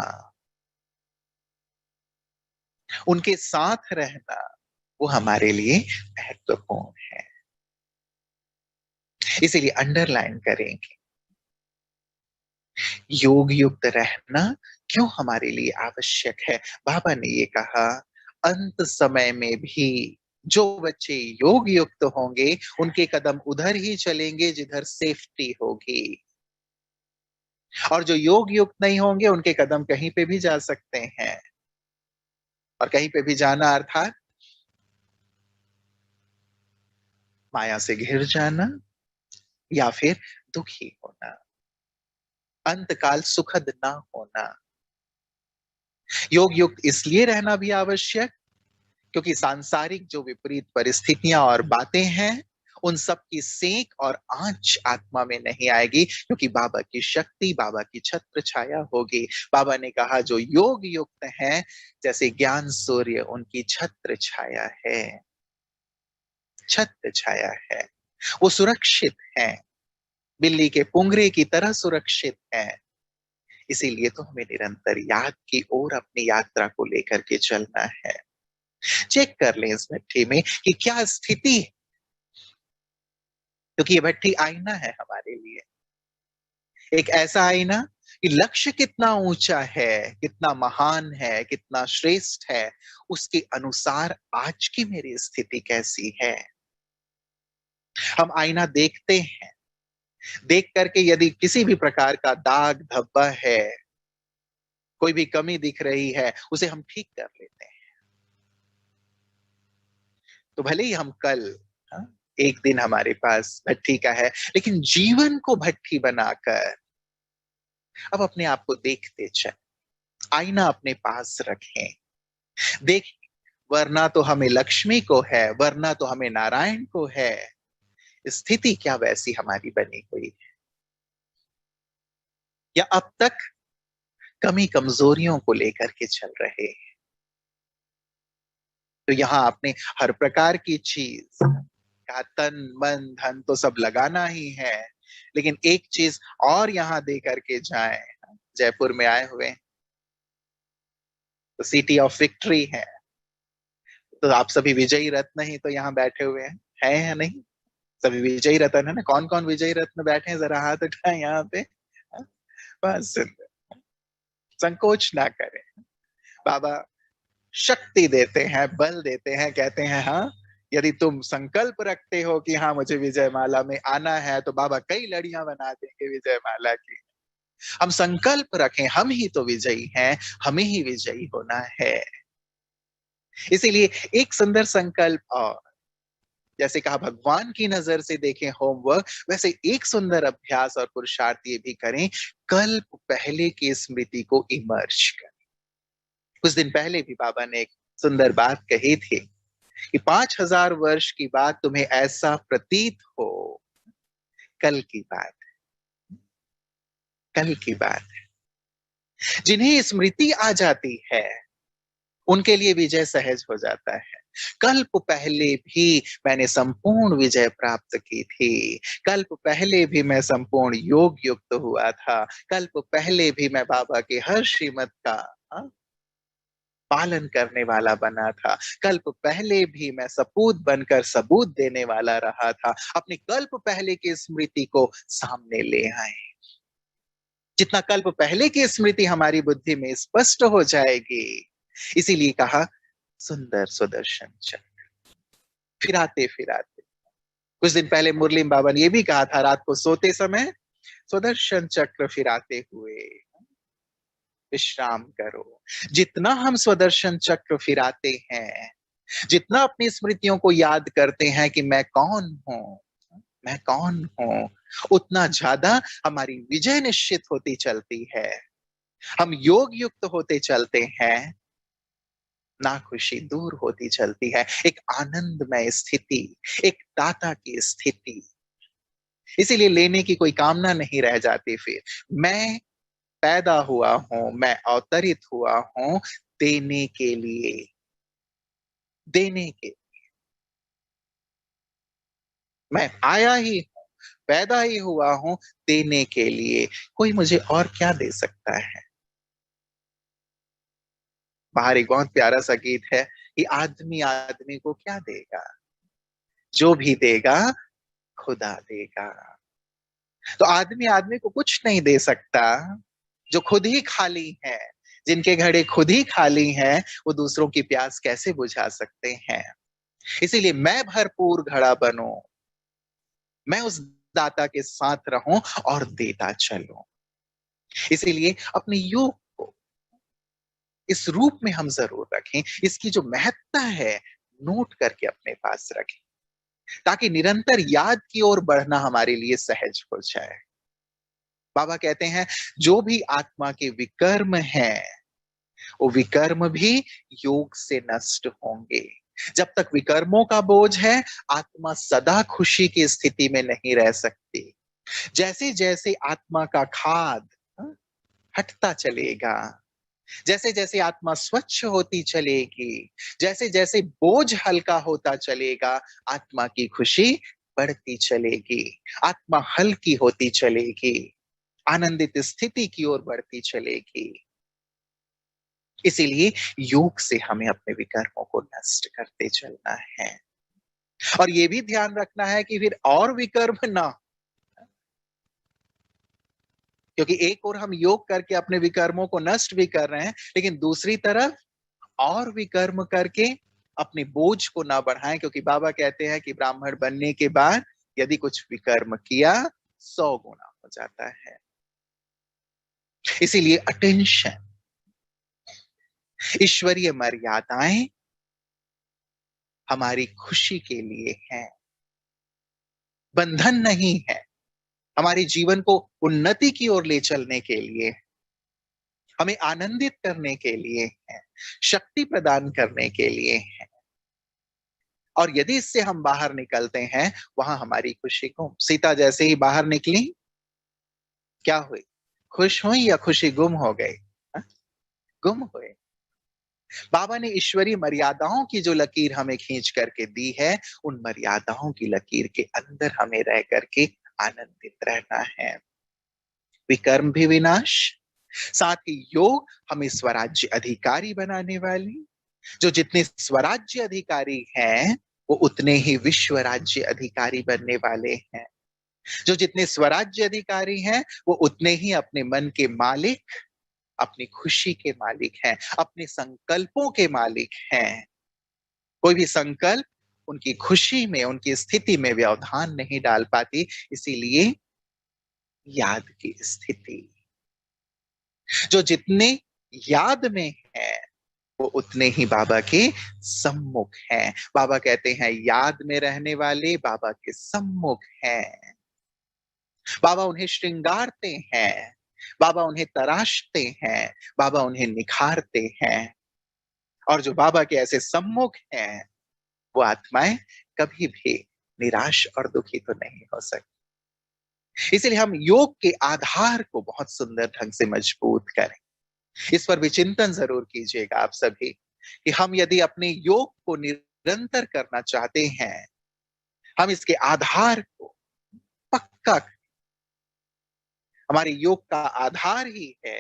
उनके साथ रहना, वो हमारे लिए महत्वपूर्ण है। इसीलिए अंडरलाइन करेंगे, योग युक्त रहना क्यों हमारे लिए आवश्यक है। बाबा ने ये कहा, अंत समय में भी जो बच्चे योग युक्त होंगे, उनके कदम उधर ही चलेंगे जिधर सेफ्टी होगी, और जो योग युक्त नहीं होंगे, उनके कदम कहीं पे भी जा सकते हैं। और कहीं पे भी जाना अर्थात माया से घिर जाना या फिर दुखी होना, अंतकाल सुखद ना होना। योग युक्त इसलिए रहना भी आवश्यक, क्योंकि सांसारिक जो विपरीत परिस्थितियां और बातें हैं, उन सब की सेक और आंच आत्मा में नहीं आएगी, क्योंकि बाबा की शक्ति, बाबा की छत्र छाया होगी। बाबा ने कहा जो योग युक्त हैं, जैसे ज्ञान सूर्य उनकी छत्र छाया है, छत्र छाया है, वो सुरक्षित हैं, बिल्ली के पुंगरे की तरह सुरक्षित हैं। इसीलिए तो हमें निरंतर याद की ओर अपनी यात्रा को लेकर के चलना है। चेक कर लें इस भट्ठी में कि क्या स्थिति है, क्योंकि ये भट्ठी आईना है हमारे लिए, एक ऐसा आईना कि लक्ष्य कितना ऊंचा है, कितना महान है, कितना श्रेष्ठ है, उसके अनुसार आज की मेरी स्थिति कैसी है। हम आईना देखते हैं, देख करके यदि किसी भी प्रकार का दाग धब्बा है, कोई भी कमी दिख रही है, उसे हम ठीक कर लेते हैं। तो भले ही हम कल, हाँ, एक दिन हमारे पास भट्ठी का है, लेकिन जीवन को भट्ठी बनाकर अब अपने आप को देखते चल, आईना अपने पास रखें, देख, वरना तो हमें लक्ष्मी को है, वरना तो हमें नारायण को है। स्थिति क्या वैसी हमारी बनी हुई है, या अब तक कमी कमजोरियों को लेकर के चल रहे हैं। तो यहां आपने हर प्रकार की चीज कहा, तन मन धन तो सब लगाना ही है, लेकिन एक चीज और यहां दे करके जाए। जयपुर में आए हुए तो सिटी ऑफ विक्ट्री है, तो आप सभी विजयी रत्न ही तो यहाँ बैठे हुए हैं, है या नहीं? सभी विजयी रत्न है ना? कौन कौन विजयी रत्न बैठे हैं, जरा हाथ उठाएं यहाँ पे। हाँ, बस संकोच ना करें, बाबा शक्ति देते हैं, बल देते हैं, कहते हैं हाँ, यदि तुम संकल्प रखते हो कि हाँ मुझे विजय माला में आना है, तो बाबा कई लड़ियां बना देंगे विजय माला की। हम संकल्प रखें, हम ही तो विजयी हैं, हमें ही विजयी होना है। इसीलिए एक सुंदर संकल्प और, जैसे कहा भगवान की नजर से देखें होमवर्क, वैसे एक सुंदर अभ्यास और पुरुषार्थ ये भी करें, कल्प पहले की स्मृति को इमर्ज करें। कुछ दिन पहले भी बाबा ने एक सुंदर बात कही थी कि 5000 वर्ष की बात तुम्हें ऐसा प्रतीत हो, कल की बात, कल की बात। जिन्हें स्मृति आ जाती है उनके लिए विजय सहज हो जाता है। कल्प पहले भी मैंने संपूर्ण विजय प्राप्त की थी, कल्प पहले भी मैं संपूर्ण योग युक्त हुआ था, कल्प पहले भी मैं बाबा के हर श्रीमत का पालन करने वाला बना था, कल्प पहले भी मैं सपूत बनकर सबूत देने वाला रहा था। अपनी कल्प पहले की स्मृति को सामने ले आए। जितना कल्प पहले की स्मृति हमारी बुद्धि में स्पष्ट हो जाएगी, इसीलिए कहा सुंदर सुदर्शन चक्र फिराते फिराते। कुछ दिन पहले मुरली बाबा ने यह भी कहा था, रात को सोते समय सुदर्शन चक्र फिराते हुए विश्राम करो। जितना हम सुदर्शन चक्र फिराते हैं, जितना अपनी स्मृतियों को याद करते हैं कि मैं कौन हूं, मैं कौन हूं, उतना ज्यादा हमारी विजय निश्चित होती चलती है। हम योग युक्त होते चलते हैं, नाखुशी दूर होती चलती है, एक आनंदमय स्थिति, एक दाता की स्थिति। इसीलिए लेने की कोई कामना नहीं रह जाती। फिर मैं पैदा हुआ हूं, मैं अवतरित हुआ हूं देने के लिए, देने के, मैं आया ही हूं, पैदा ही हुआ हूं देने के लिए। कोई मुझे और क्या दे सकता है? बाहर एक बहुत प्यारा सा गीत है कि आदमी आदमी को क्या देगा, जो भी देगा खुदा देगा। तो आदमी आदमी को कुछ नहीं दे सकता। जो खुद ही खाली है, जिनके घड़े खुद ही खाली हैं, वो दूसरों की प्यास कैसे बुझा सकते हैं? इसीलिए मैं भरपूर घड़ा बनूं, मैं उस दाता के साथ रहूं और देता चलूं। इसीलिए अपने योग को इस रूप में हम जरूर रखें, इसकी जो महत्ता है नोट करके अपने पास रखें, ताकि निरंतर याद की ओर बढ़ना हमारे लिए सहज हो जाए। बाबा कहते हैं जो भी आत्मा के विकर्म हैं, वो विकर्म भी योग से नष्ट होंगे। जब तक विकर्मों का बोझ है, आत्मा सदा खुशी की स्थिति में नहीं रह सकती। जैसे जैसे आत्मा का खाद हटता चलेगा, जैसे जैसे आत्मा स्वच्छ होती चलेगी, जैसे जैसे बोझ हल्का होता चलेगा, आत्मा की खुशी बढ़ती चलेगी, आत्मा हल्की होती चलेगी, आनंदित स्थिति की ओर बढ़ती चलेगी। इसीलिए योग से हमें अपने विकर्मों को नष्ट करते चलना है, और ये भी ध्यान रखना है कि फिर और विकर्म ना हो। क्योंकि एक और हम योग करके अपने विकर्मों को नष्ट भी कर रहे हैं, लेकिन दूसरी तरफ और विकर्म करके अपने बोझ को ना बढ़ाएं। क्योंकि बाबा कहते हैं कि ब्राह्मण बनने के बाद यदि कुछ विकर्म किया 100 गुना हो जाता है। इसीलिए अटेंशन, ईश्वरीय मर्यादाएं हमारी खुशी के लिए हैं, बंधन नहीं है, हमारे जीवन को उन्नति की ओर ले चलने के लिए, हमें आनंदित करने के लिए है, शक्ति प्रदान करने के लिए है। और यदि इससे हम बाहर निकलते हैं, वहां हमारी खुशी गुम। सीता जैसे ही बाहर निकली, क्या हुई? खुश हुई या खुशी गुम हो गई? गुम हुए। बाबा ने ईश्वरीय मर्यादाओं की जो लकीर हमें खींच करके दी है, उन मर्यादाओं की लकीर के अंदर हमें रह करके आनंदित रहना है। विकर्म भी विनाश, साथ ही योग हमें स्वराज्य अधिकारी बनाने वाली। जो जितने स्वराज्य अधिकारी हैं, वो उतने ही विश्व राज्य अधिकारी बनने वाले हैं। जो जितने स्वराज्य अधिकारी हैं, वो उतने ही अपने मन के मालिक, अपनी खुशी के मालिक हैं, अपने संकल्पों के मालिक हैं। कोई भी संकल्प उनकी खुशी में, उनकी स्थिति में व्यवधान नहीं डाल पाती। इसीलिए याद की स्थिति, जो जितने याद में है, वो उतने ही बाबा के सम्मुख हैं। बाबा कहते हैं याद में रहने वाले बाबा के सम्मुख हैं। बाबा उन्हें श्रृंगारते हैं, बाबा उन्हें तराशते हैं, बाबा उन्हें निखारते हैं। और जो बाबा के ऐसे सम्मुख हैं, वो आत्माएं कभी भी निराश और दुखी तो नहीं हो सकती। इसीलिए हम योग के आधार को बहुत सुंदर ढंग से मजबूत करें। इस पर भी चिंतन जरूर कीजिएगा आप सभी कि हम यदि अपने योग को निरंतर करना चाहते हैं, हम इसके आधार को पक्का, हमारे योग का आधार ही है,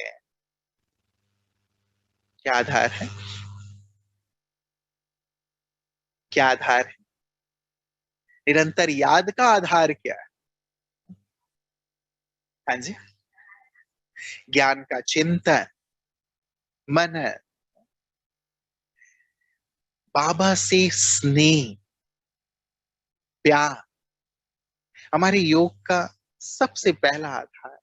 क्या आधार है, क्या आधार है, निरंतर याद का आधार क्या है? हाँ जी, ज्ञान का चिंतन, मनन, बाबा से स्नेह, प्यार हमारे योग का सबसे पहला आधार।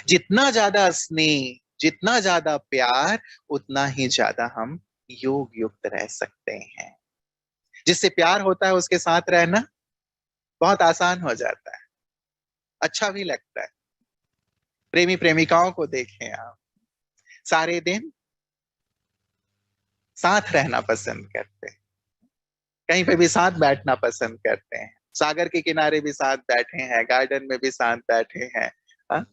जितना ज्यादा स्नेह, जितना ज्यादा प्यार, उतना ही ज्यादा हम योग युक्त रह सकते हैं। जिससे प्यार होता है उसके साथ रहना बहुत आसान हो जाता है, अच्छा भी लगता है। प्रेमी प्रेमिकाओं को देखें आप, सारे दिन साथ रहना पसंद करते हैं, कहीं पे भी साथ बैठना पसंद करते हैं, सागर के किनारे भी साथ बैठे हैं, गार्डन में भी साथ बैठे हैं, हाँ?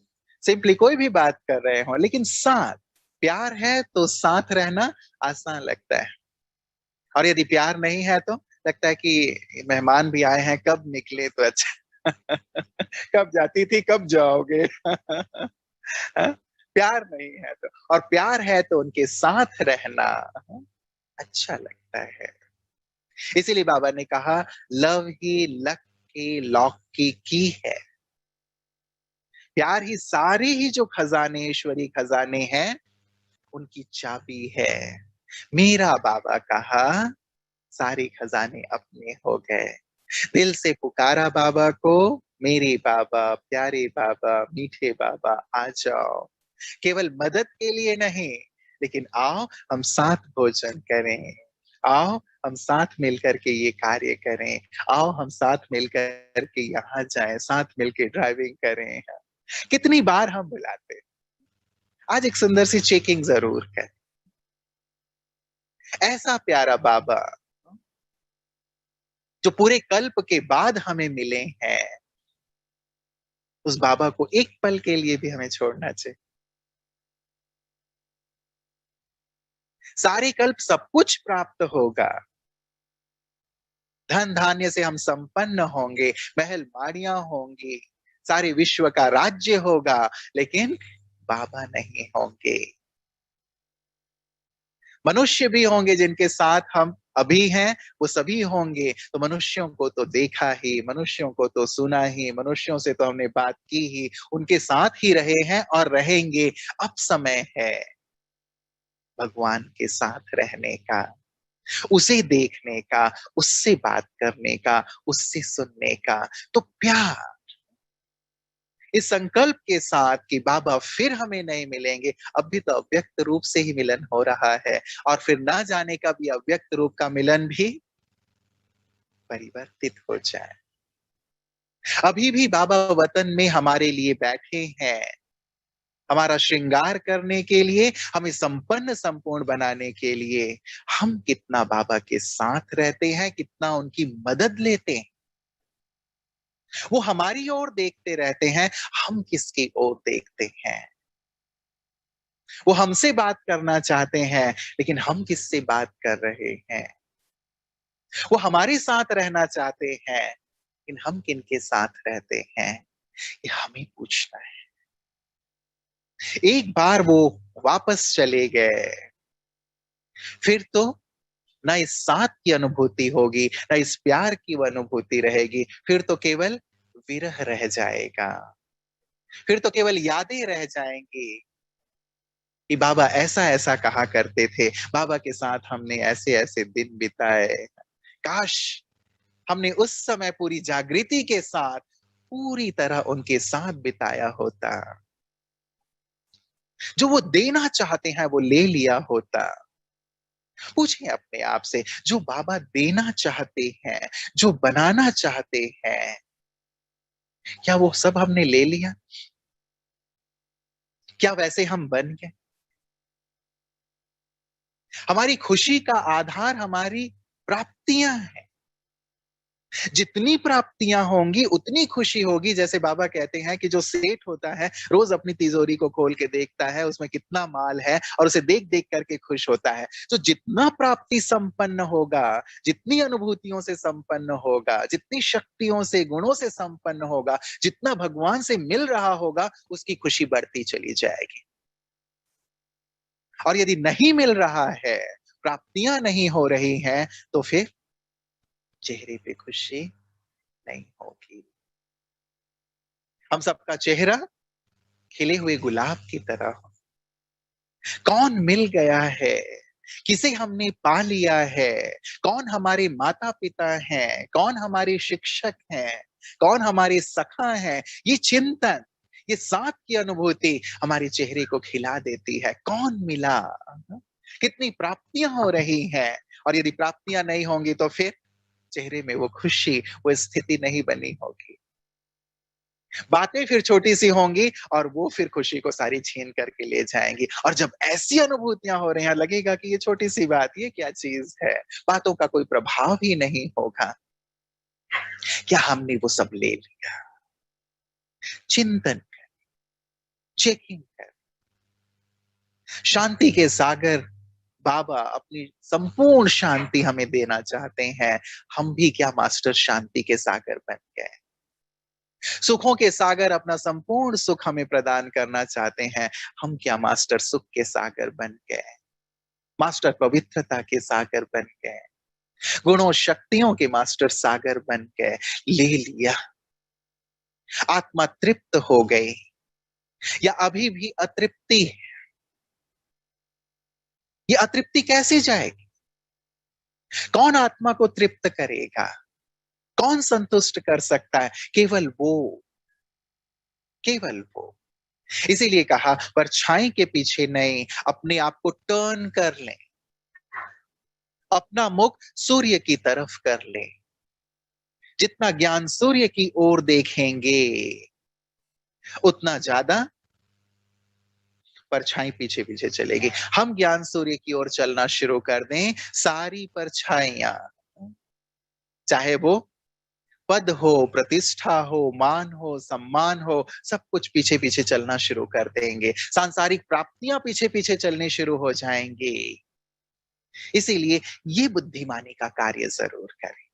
सिंपली कोई भी बात कर रहे हो, लेकिन साथ प्यार है तो साथ रहना आसान लगता है। और यदि प्यार नहीं है तो लगता है कि मेहमान भी आए हैं, कब निकले तो अच्छा। कब जाती थी, कब जाओगे। हाँ? प्यार नहीं है तो, और प्यार है तो उनके साथ रहना अच्छा लगता है। इसीलिए बाबा ने कहा लव ही लक के लॉक की है। प्यार ही सारे ही जो खजाने, ईश्वरी खजाने हैं, उनकी चाबी है। मेरा बाबा कहा सारे खजाने अपने हो गए। दिल से पुकारा बाबा को, मेरे बाबा, प्यारे बाबा, मीठे बाबा आ जाओ। केवल मदद के लिए नहीं, लेकिन आओ हम साथ भोजन करें, आओ हम साथ मिलकर के ये कार्य करें, आओ हम साथ मिलकर के यहाँ जाएं, साथ मिलकर ड्राइविंग करें। कितनी बार हम बुलाते, आज एक सुंदर सी चेकिंग जरूर है। ऐसा प्यारा बाबा जो पूरे कल्प के बाद हमें मिले हैं, उस बाबा को एक पल के लिए भी हमें छोड़ना चाहिए। सारे कल्प सब कुछ प्राप्त होगा, धन धान्य से हम संपन्न होंगे, महल माड़ियां होंगी, सारे विश्व का राज्य होगा, लेकिन बाबा नहीं होंगे। मनुष्य भी होंगे जिनके साथ हम अभी हैं, वो सभी होंगे। तो मनुष्यों को तो देखा ही, मनुष्यों को तो सुना ही, मनुष्यों से तो हमने बात की ही, उनके साथ ही रहे हैं और रहेंगे। अब समय है भगवान के साथ रहने का, उसे देखने का, उससे बात करने का, उससे सुनने का। तो प्यार इस संकल्प के साथ कि बाबा फिर हमें नहीं मिलेंगे, अब भी तो अव्यक्त रूप से ही मिलन हो रहा है, और फिर ना जाने का भी अव्यक्त रूप का मिलन भी परिवर्तित हो जाए। अभी भी बाबा वतन में हमारे लिए बैठे हैं, हमारा श्रृंगार करने के लिए, हमें संपन्न संपूर्ण बनाने के लिए। हम कितना बाबा के साथ रहते हैं, कितना उनकी मदद लेते हैं। वो हमारी ओर देखते रहते हैं, हम किसकी ओर देखते हैं। वो हमसे बात करना चाहते हैं, लेकिन हम किससे बात कर रहे हैं। वो हमारे साथ रहना चाहते हैं, लेकिन हम किनके साथ रहते हैं, ये हमें पूछना है। एक बार वो वापस चले गए, फिर तो ना इस साथ की अनुभूति होगी, ना इस प्यार की वो अनुभूति रहेगी। फिर तो केवल विरह रह जाएगा, फिर तो केवल यादें रह जाएंगी कि बाबा ऐसा ऐसा कहा करते थे, बाबा के साथ हमने ऐसे ऐसे दिन बिताए। काश हमने उस समय पूरी जागृति के साथ पूरी तरह उनके साथ बिताया होता। जो वो देना चाहते हैं वो ले लिया होता। पूछिए अपने आप से, जो बाबा देना चाहते हैं, जो बनाना चाहते हैं, क्या वो सब हमने ले लिया? क्या वैसे हम बन गए? हमारी खुशी का आधार हमारी प्राप्तियां हैं। जितनी प्राप्तियां होंगी उतनी खुशी होगी। जैसे बाबा कहते हैं कि जो सेठ होता है रोज अपनी तिजोरी को खोल के देखता है उसमें कितना माल है और उसे देख देख करके खुश होता है। तो जितना प्राप्ति संपन्न होगा, जितनी अनुभूतियों से संपन्न होगा, जितनी शक्तियों से गुणों से संपन्न होगा, जितना भगवान से मिल रहा होगा, उसकी खुशी बढ़ती चली जाएगी। और यदि नहीं मिल रहा है, प्राप्तियां नहीं हो रही हैं, तो फिर चेहरे पे खुशी नहीं होगी। हम सबका चेहरा खिले हुए गुलाब की तरह हो। कौन मिल गया है, किसे हमने पा लिया है, कौन हमारे माता पिता हैं, कौन हमारे शिक्षक हैं, कौन हमारे सखा हैं, ये चिंतन, ये साथ की अनुभूति हमारे चेहरे को खिला देती है। कौन मिला, कितनी प्राप्तियां हो रही हैं। और यदि प्राप्तियां नहीं होंगी तो फिर चेहरे में वो खुशी, वो स्थिति नहीं बनी होगी। बातें फिर छोटी सी होंगी और वो फिर खुशी को सारी छीन करके ले जाएंगी। और जब ऐसी अनुभूतियां हो रही हैं, लगेगा कि ये छोटी सी बात, ये क्या चीज है, बातों का कोई प्रभाव ही नहीं होगा। क्या हमने वो सब ले लिया? चिंतन, चेकिंग कर। शांति के सागर बाबा अपनी संपूर्ण शांति हमें देना चाहते हैं। हम भी क्या मास्टर शांति के सागर बन गए? सुखों के सागर अपना संपूर्ण सुख हमें प्रदान करना चाहते हैं। हम क्या मास्टर सुख के सागर बन गए? मास्टर पवित्रता के सागर बन गए, गुणों शक्तियों के मास्टर सागर बन गए। ले लिया, आत्मा तृप्त हो गई या अभी भी अतृप्ति है? ये अतृप्ति कैसे जाएगी? कौन आत्मा को तृप्त करेगा? कौन संतुष्ट कर सकता है? केवल वो, केवल वो। इसीलिए कहा परछाई के पीछे नहीं, अपने आप को टर्न कर लें, अपना मुख सूर्य की तरफ कर लें। जितना ज्ञान सूर्य की ओर देखेंगे उतना ज्यादा परछाई पीछे पीछे चलेगी। हम ज्ञान सूर्य की ओर चलना शुरू कर दें, सारी परछाइयां, चाहे वो पद हो, प्रतिष्ठा हो, मान हो, सम्मान हो, सब कुछ पीछे पीछे चलना शुरू कर देंगे। सांसारिक प्राप्तियां पीछे पीछे चलनी शुरू हो जाएंगी। इसीलिए ये बुद्धिमानी का कार्य जरूर करें।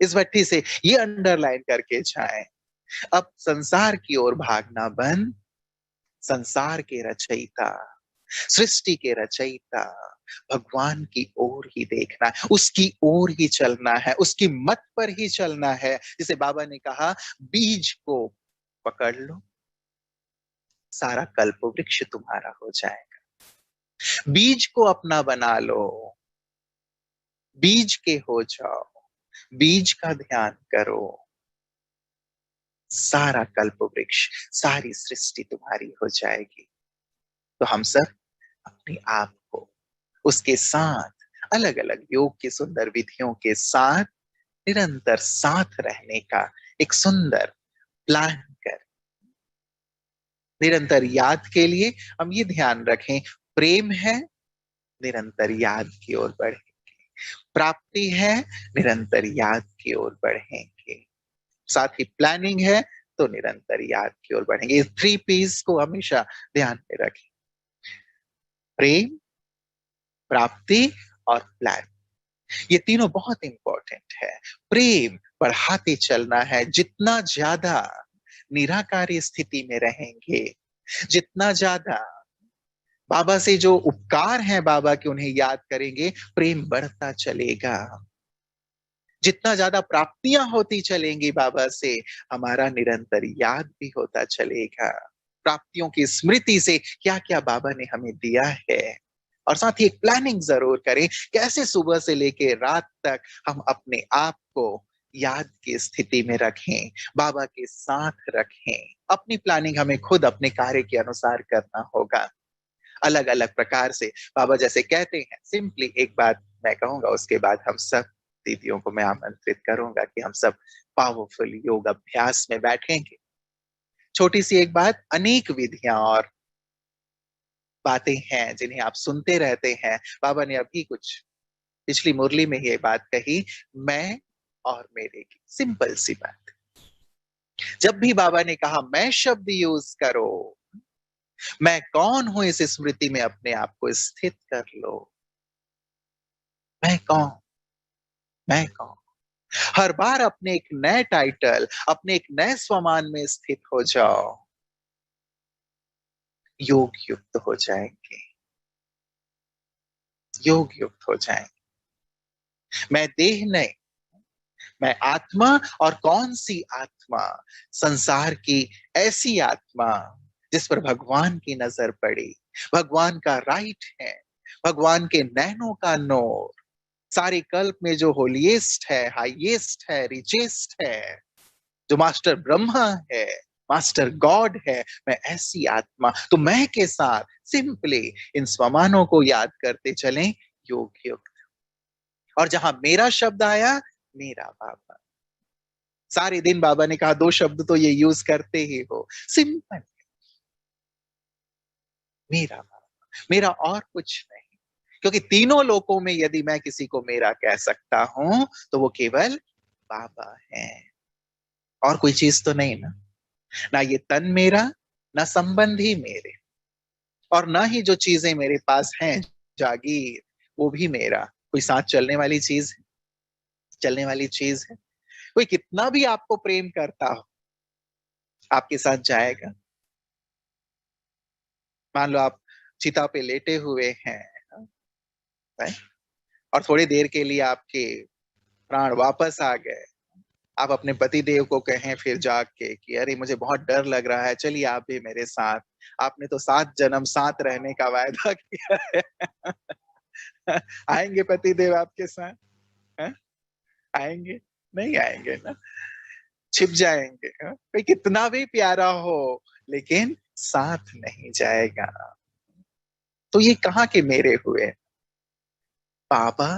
इस भट्टी से ये अंडरलाइन करके जाएं, अब संसार की ओर भागना बंद, संसार के रचयिता, सृष्टि के रचयिता भगवान की ओर ही देखना है, उसकी ओर ही चलना है, उसकी मत पर ही चलना है। जिसे बाबा ने कहा, बीज को पकड़ लो, सारा कल्प वृक्ष तुम्हारा हो जाएगा। बीज को अपना बना लो, बीज के हो जाओ, बीज का ध्यान करो, सारा कल्प वृक्ष, सारी सृष्टि तुम्हारी हो जाएगी। तो हम सब अपने आप को उसके साथ, अलग अलग योग की सुंदर विधियों के साथ निरंतर साथ रहने का एक सुंदर प्लान कर, निरंतर याद के लिए हम ये ध्यान रखें, प्रेम है निरंतर याद की ओर बढ़ेंगे, प्राप्ति है निरंतर याद की ओर बढ़ेंगे, साथ ही प्लानिंग है तो निरंतर याद की ओर बढ़ेंगे। इस 3 P's को हमेशा ध्यान में रखें, प्रेम, प्राप्ति और प्लान। ये तीनों बहुत इंपॉर्टेंट है। प्रेम बढ़ाते चलना है। जितना ज्यादा निराकारी स्थिति में रहेंगे, जितना ज्यादा बाबा से जो उपकार हैं बाबा के उन्हें याद करेंगे, प्रेम बढ़ता चलेगा। जितना ज्यादा प्राप्तियां होती चलेंगी बाबा से, हमारा निरंतर याद भी होता चलेगा। प्राप्तियों की स्मृति से क्या क्या बाबा ने हमें दिया है। और साथ ही एक प्लानिंग जरूर करें, कैसे सुबह से लेके रात तक हम अपने आप को याद की स्थिति में रखें, बाबा के साथ रखें। अपनी प्लानिंग हमें खुद अपने कार्य के अनुसार करना होगा। अलग अलग प्रकार से बाबा जैसे कहते हैं। सिंपली एक बात मैं कहूंगा, उसके बाद हम सब दीदियों को मैं आमंत्रित करूंगा कि हम सब पावरफुल योग अभ्यास में बैठेंगे। छोटी सी एक बात, अनेक विधियां और बातें हैं जिन्हें आप सुनते रहते हैं। बाबा ने अभी कुछ पिछली मुरली में ये बात कही, मैं और मेरे की, सिंपल सी बात। जब भी बाबा ने कहा मैं शब्द यूज करो, मैं कौन हूं इस स्मृति में अपने आप को स्थित कर लो। मैं कौन, मैं कौन। हर बार अपने एक नए टाइटल, अपने एक नए स्वमान में स्थित हो जाओ, योग युक्त हो जाएंगे, योग युक्त हो जाएंगे। मैं देह नहीं, मैं आत्मा। और कौन सी आत्मा? संसार की ऐसी आत्मा जिस पर भगवान की नजर पड़ी, भगवान का राइट है, भगवान के नैनों का नूर, सारे कल्प में जो होलीएस्ट है, हाईएस्ट है, रिचेस्ट है, जो मास्टर ब्रह्मा है, मास्टर गॉड है, मैं ऐसी आत्मा। तो मैं के साथ सिंपली इन स्वमानों को याद करते चलें, योग युक्त। और जहां मेरा शब्द आया, मेरा बाबा। सारे दिन बाबा ने कहा दो शब्द तो ये यूज करते ही हो, सिंपल, मेरा बाबा, मेरा और कुछ नहीं। क्योंकि तीनों लोकों में यदि मैं किसी को मेरा कह सकता हूं तो वो केवल बाबा है, और कोई चीज तो नहीं ना। ना ये तन मेरा, ना संबंधी मेरे, और ना ही जो चीजें मेरे पास हैं, जागीर, वो भी मेरा। कोई साथ चलने वाली चीज है, चलने वाली चीज है। कोई कितना भी आपको प्रेम करता हो, आपके साथ जाएगा। मान लो आप चिता पे लेटे हुए हैं, right? और थोड़ी देर के लिए आपके प्राण वापस आ गए, आप अपने पति देव को कहें फिर जाग के कि अरे मुझे बहुत डर लग रहा है, चलिए आप भी मेरे साथ। आपने तो 7 जन्म साथ रहने का वायदा किया है। आएंगे पति देव आपके साथ? है? आएंगे? नहीं आएंगे ना, छिप जाएंगे। कोई कितना भी प्यारा हो लेकिन साथ नहीं जाएगा। तो ये कहाँ के मेरे हुए? बाबा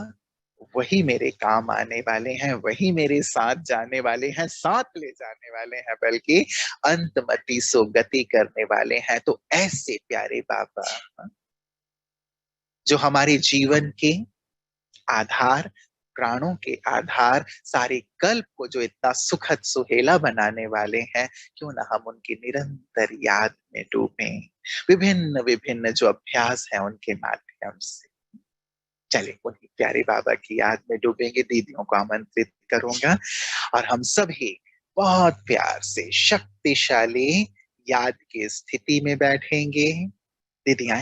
वही मेरे काम आने वाले हैं, वही मेरे साथ जाने वाले हैं, साथ ले जाने वाले हैं, बल्कि अंतमति सो गति करने वाले हैं। तो ऐसे प्यारे बाबा जो हमारे जीवन के आधार, प्राणों के आधार, सारे कल्प को जो इतना सुखद सुहेला बनाने वाले हैं, क्यों ना हम उनकी निरंतर याद में डूबें, विभिन्न विभिन्न जो अभ्यास है उनके माध्यम से। चले वही प्यारे बाबा की याद में डूबेंगे। दीदियों को आमंत्रित करूंगा और हम सभी बहुत प्यार से शक्तिशाली याद की स्थिति में बैठेंगे। दीदियां,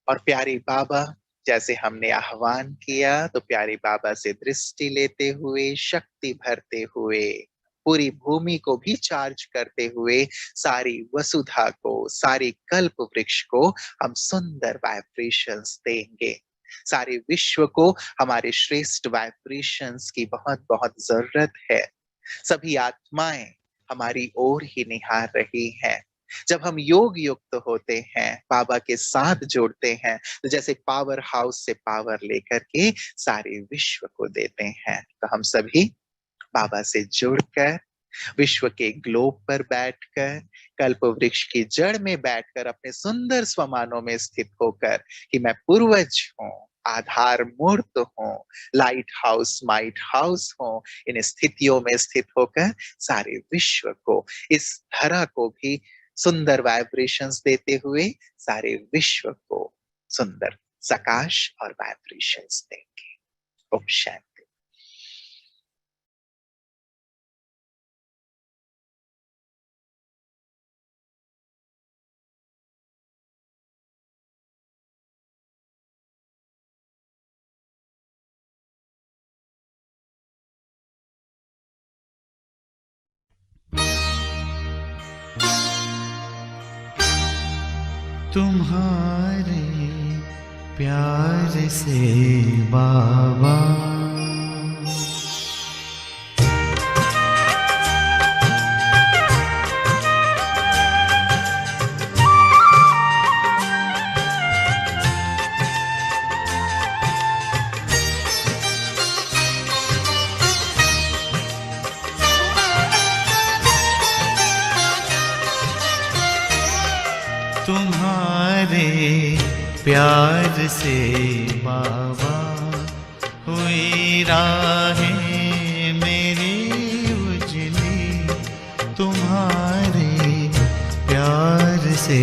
और प्यारे बाबा जैसे हमने आह्वान किया, तो प्यारे बाबा से दृष्टि लेते हुए, शक्ति भरते हुए, पूरी भूमि को भी चार्ज करते हुए, सारी वसुधा को, सारी कल्प वृक्ष को हम सुंदर वाइब्रेशंस देंगे। सारे विश्व को हमारे श्रेष्ठ वाइब्रेशंस की बहुत बहुत जरूरत है। सभी आत्माएं हमारी ओर ही निहार रही हैं। जब हम योग युक्त होते हैं, बाबा के साथ जोड़ते हैं, तो जैसे पावर हाउस से पावर लेकर के सारे विश्व को देते हैं। तो हम सभी बाबा से जुड़कर, विश्व के ग्लोब पर बैठकर, कल्प वृक्ष की जड़ में बैठकर, अपने सुंदर स्वमानों में स्थित होकर कि मैं पूर्वज हूँ, आधार मूर्त हूँ, लाइट हाउस माइट हाउस हूँ, इन स्थितियों में स्थित होकर सारे विश्व को, इस धरा को भी सुंदर वाइब्रेशंस देते हुए सारे विश्व को सुंदर सकाश और वाइब्रेशंस देंगे। ओम शांति। तुम्हारे प्यार से बाबा प्यार से बाबा हुई राहें मेरी उजली तुम्हारे प्यार से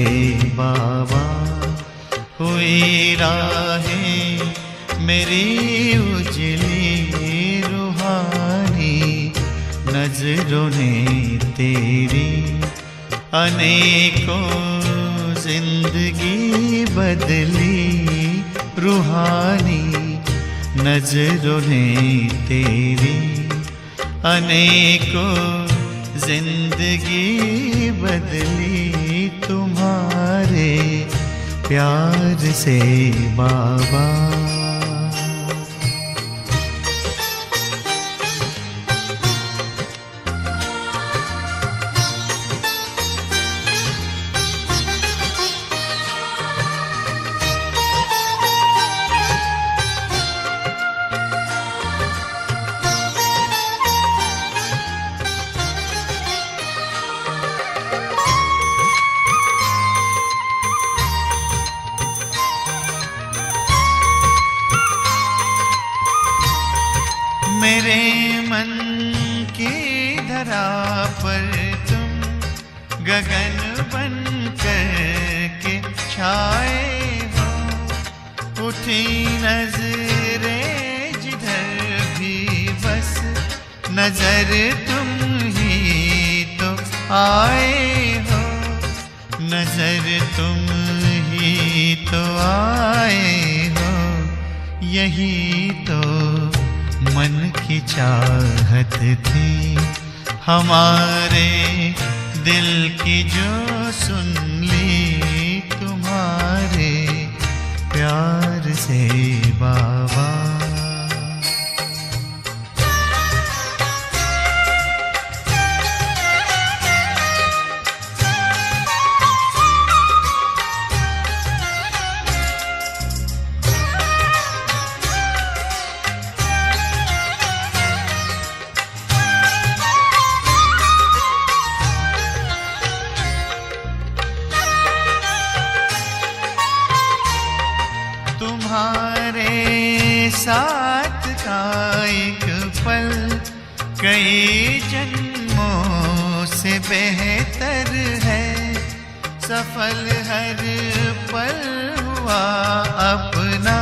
बाबा हुई राहें मेरी उजली रूहानी नजरों ने तेरी अनेकों जिंदगी बदली रूहानी नजरों ने तेरी अनेकों जिंदगी बदली तुम्हारे प्यार से बाबा। मेरे मन की धरा पर तुम गगन बन कर के छाए हो। उठी नजरें जिधर भी बस नजर तुम ही तो आए हो। नजर तुम ही तो आए हो। यही तो मन की चाहत थी हमारे दिल की जो सुन ली तुम्हारे प्यार से बाबा। तुम्हारे साथ का एक पल कई जन्मों से बेहतर है। सफल हर पल हुआ अपना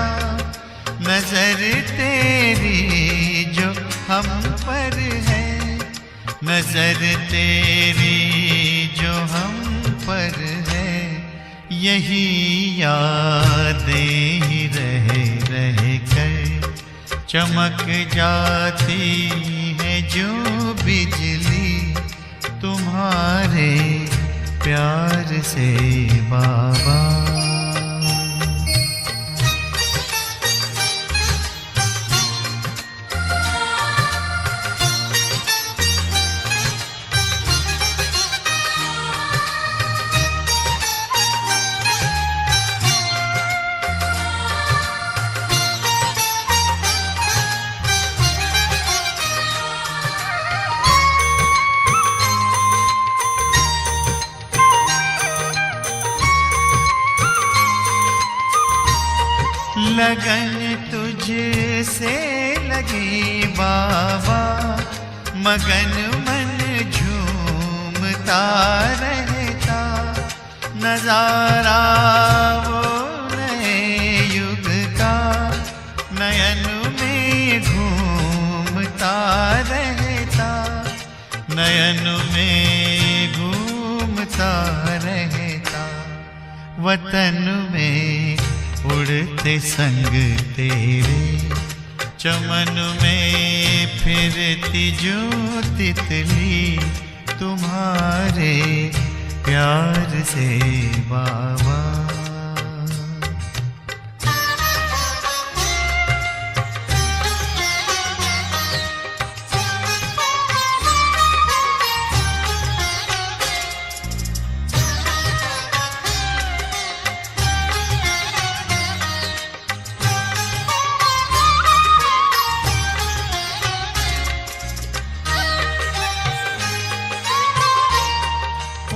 नजर तेरी जो हम पर है। नजर तेरी जो हम पर है। यही यादें ही रह कर चमक जाती है जो बिजली तुम्हारे प्यार से बाबा। लगन तुझसे लगी बाबा मगन मन झूमता रहता। नजारा वो नए युग का नयन में घूमता रहता। नयन में घूमता रहता। वतन में उड़ते संग तेरे चमन में फिरती जो तितली तुम्हारे प्यार से बाबा।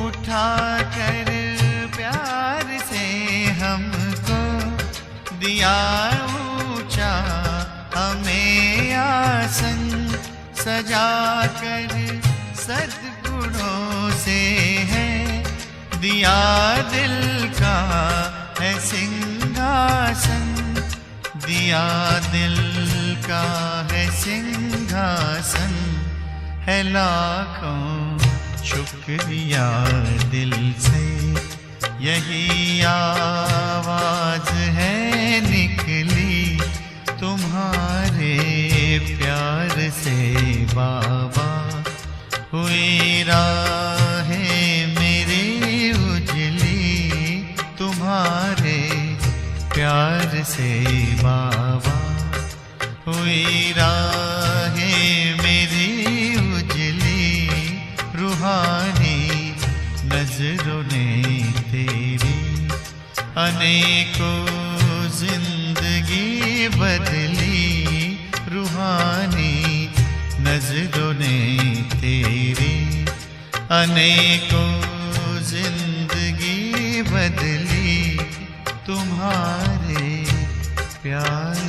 उठा कर प्यार से सजा कर सद्गुणों से है, दिया दिल का है सिंहासन, दिया दिल का है सिंहासन, है लाखों शुक्रिया दिल से, यही आवाज है निकली तुम्हारे प्यार से बाबा। हुई राहें मेरी उजली तुम्हारे प्यार से बाबा, हुई राहें मेरी उजली रूहानी नजरों ने तेरी, अनेकों जिंदगी बदली रूहानी नजरों ने तेरी, अनेकों जिंदगी बदली तुम्हारे प्यार